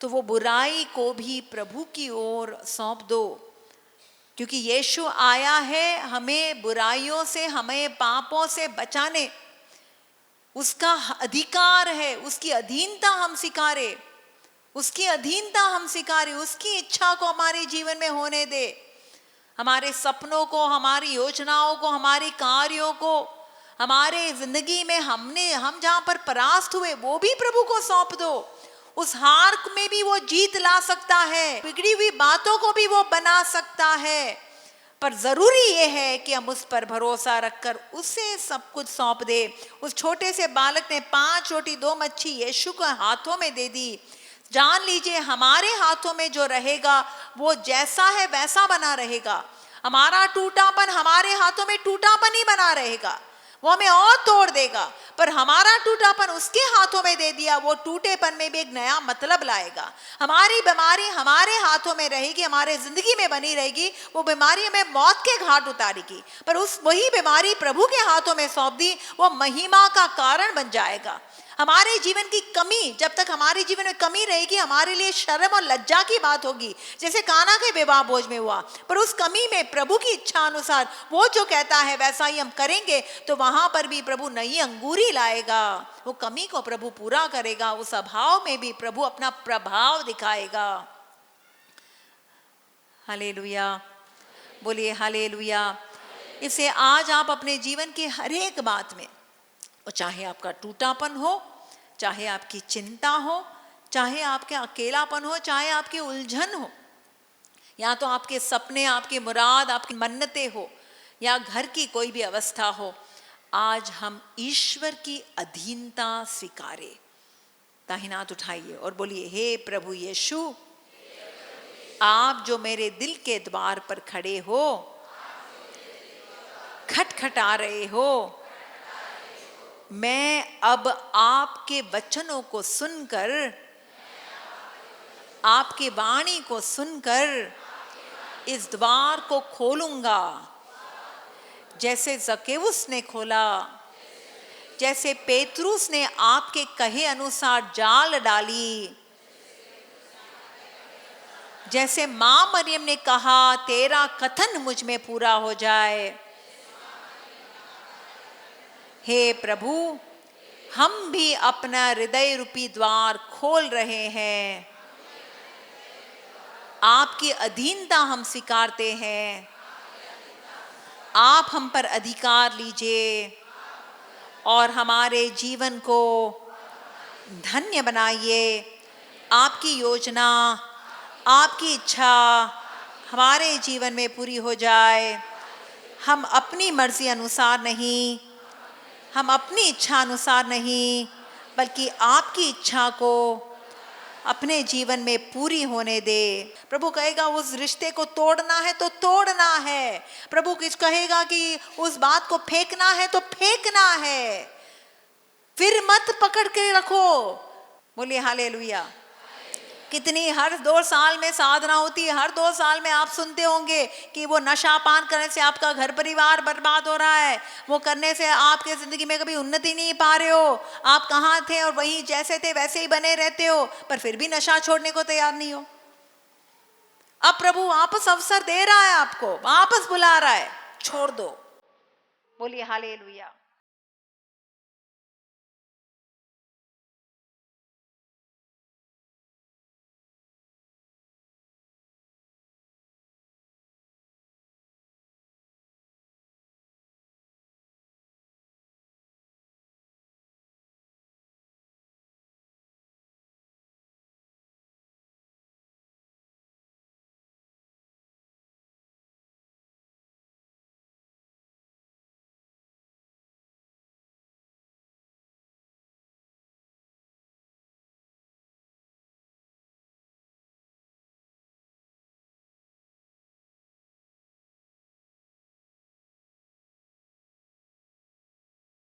तो वो बुराई को भी प्रभु की ओर सौंप दो, क्योंकि यीशु आया है हमें बुराइयों से, हमें पापों से बचाने। उसका अधिकार है, उसकी अधीनता हम स्वीकारे, उसकी अधीनता हम स्वीकारे, उसकी इच्छा को हमारे जीवन में होने दे। हमारे सपनों को, हमारी योजनाओं को, हमारे कार्यों को, हमारे जिंदगी में हम जहां पर परास्त हुए वो भी प्रभु को सौंप दो। उस हार में भी वो जीत ला सकता है, बिगड़ी हुई बातों को भी वो बना सकता है, पर जरूरी ये है कि हम उस पर भरोसा रखकर उसे सब कुछ सौंप दे। उस छोटे से बालक ने 5 रोटी 2 मच्छी यीशु के हाथों में दे दी। जान लीजिए, हमारे हाथों में जो रहेगा वो जैसा है वैसा बना रहेगा। हमारा टूटापन हमारे हाथों में टूटापन ही बना रहेगा, वो हमें और तोड़ देगा। पर हमारा टूटापन उसके हाथों में दे दिया, वो टूटेपन में भी एक नया मतलब लाएगा। हमारी बीमारी हमारे हाथों में रहेगी, हमारे जिंदगी में बनी रहेगी, वो बीमारी हमें मौत के घाट उतारेगी। पर उस वही बीमारी प्रभु के हाथों में सौंप दी, वो महिमा का कारण बन जाएगा। हमारे जीवन की कमी, जब तक हमारे जीवन में कमी रहेगी, हमारे लिए शर्म और लज्जा की बात होगी, जैसे काना के विवाह भोज में हुआ। पर उस कमी में प्रभु की इच्छा अनुसार वो जो कहता है वैसा ही हम करेंगे, तो वहां पर भी प्रभु नई अंगूरी लाएगा, वो कमी को प्रभु पूरा करेगा। उस अभाव में भी प्रभु अपना प्रभाव दिखाएगा। हालेलुया, बोलिए हालेलुया। इसे आज आप अपने जीवन की हर एक बात में, चाहे आपका टूटापन हो, चाहे आपकी चिंता हो, चाहे आपके अकेलापन हो, चाहे आपकी उलझन हो, या तो आपके सपने, आपकी मुराद, आपकी मन्नतें हो, या घर की कोई भी अवस्था हो, आज हम ईश्वर की अधीनता स्वीकारे। दाहिना हाथ उठाइए और बोलिए, हे प्रभु यीशु, आप जो मेरे दिल के द्वार पर खड़े हो, खटखटा रहे हो, मैं अब आपके वचनों को सुनकर, आपकी वाणी को सुनकर इस द्वार को खोलूंगा, जैसे जकेउस ने खोला, जैसे पेतरुस ने आपके कहे अनुसार जाल डाली, जैसे मां मरियम ने कहा तेरा कथन मुझ में पूरा हो जाए। हे प्रभु, हम भी अपना हृदय रूपी द्वार खोल रहे हैं, आपकी अधीनता हम स्वीकारते हैं। आप हम पर अधिकार लीजिए और हमारे जीवन को धन्य बनाइए। आपकी योजना, आपकी इच्छा हमारे जीवन में पूरी हो जाए। हम अपनी मर्जी अनुसार नहीं, हम अपनी इच्छा अनुसार नहीं, बल्कि आपकी इच्छा को अपने जीवन में पूरी होने दे। प्रभु कहेगा उस रिश्ते को तोड़ना है तो तोड़ना है। प्रभु किस कहेगा कि उस बात को फेंकना है तो फेंकना है, फिर मत पकड़ के रखो। बोलिए हालेलुया। कितनी हर 2 साल में साधना होती है, हर 2 साल में आप सुनते होंगे कि वो नशा पान करने से आपका घर परिवार बर्बाद हो रहा है, वो करने से आपके जिंदगी में कभी उन्नति नहीं पा रहे हो, आप कहाँ थे और वहीं जैसे थे वैसे ही बने रहते हो, पर फिर भी नशा छोड़ने को तैयार नहीं हो। अब प्रभु वापस अवसर दे रहा है, आपको वापस बुला रहा है, छोड़ दो। बोलिए हालेलुया।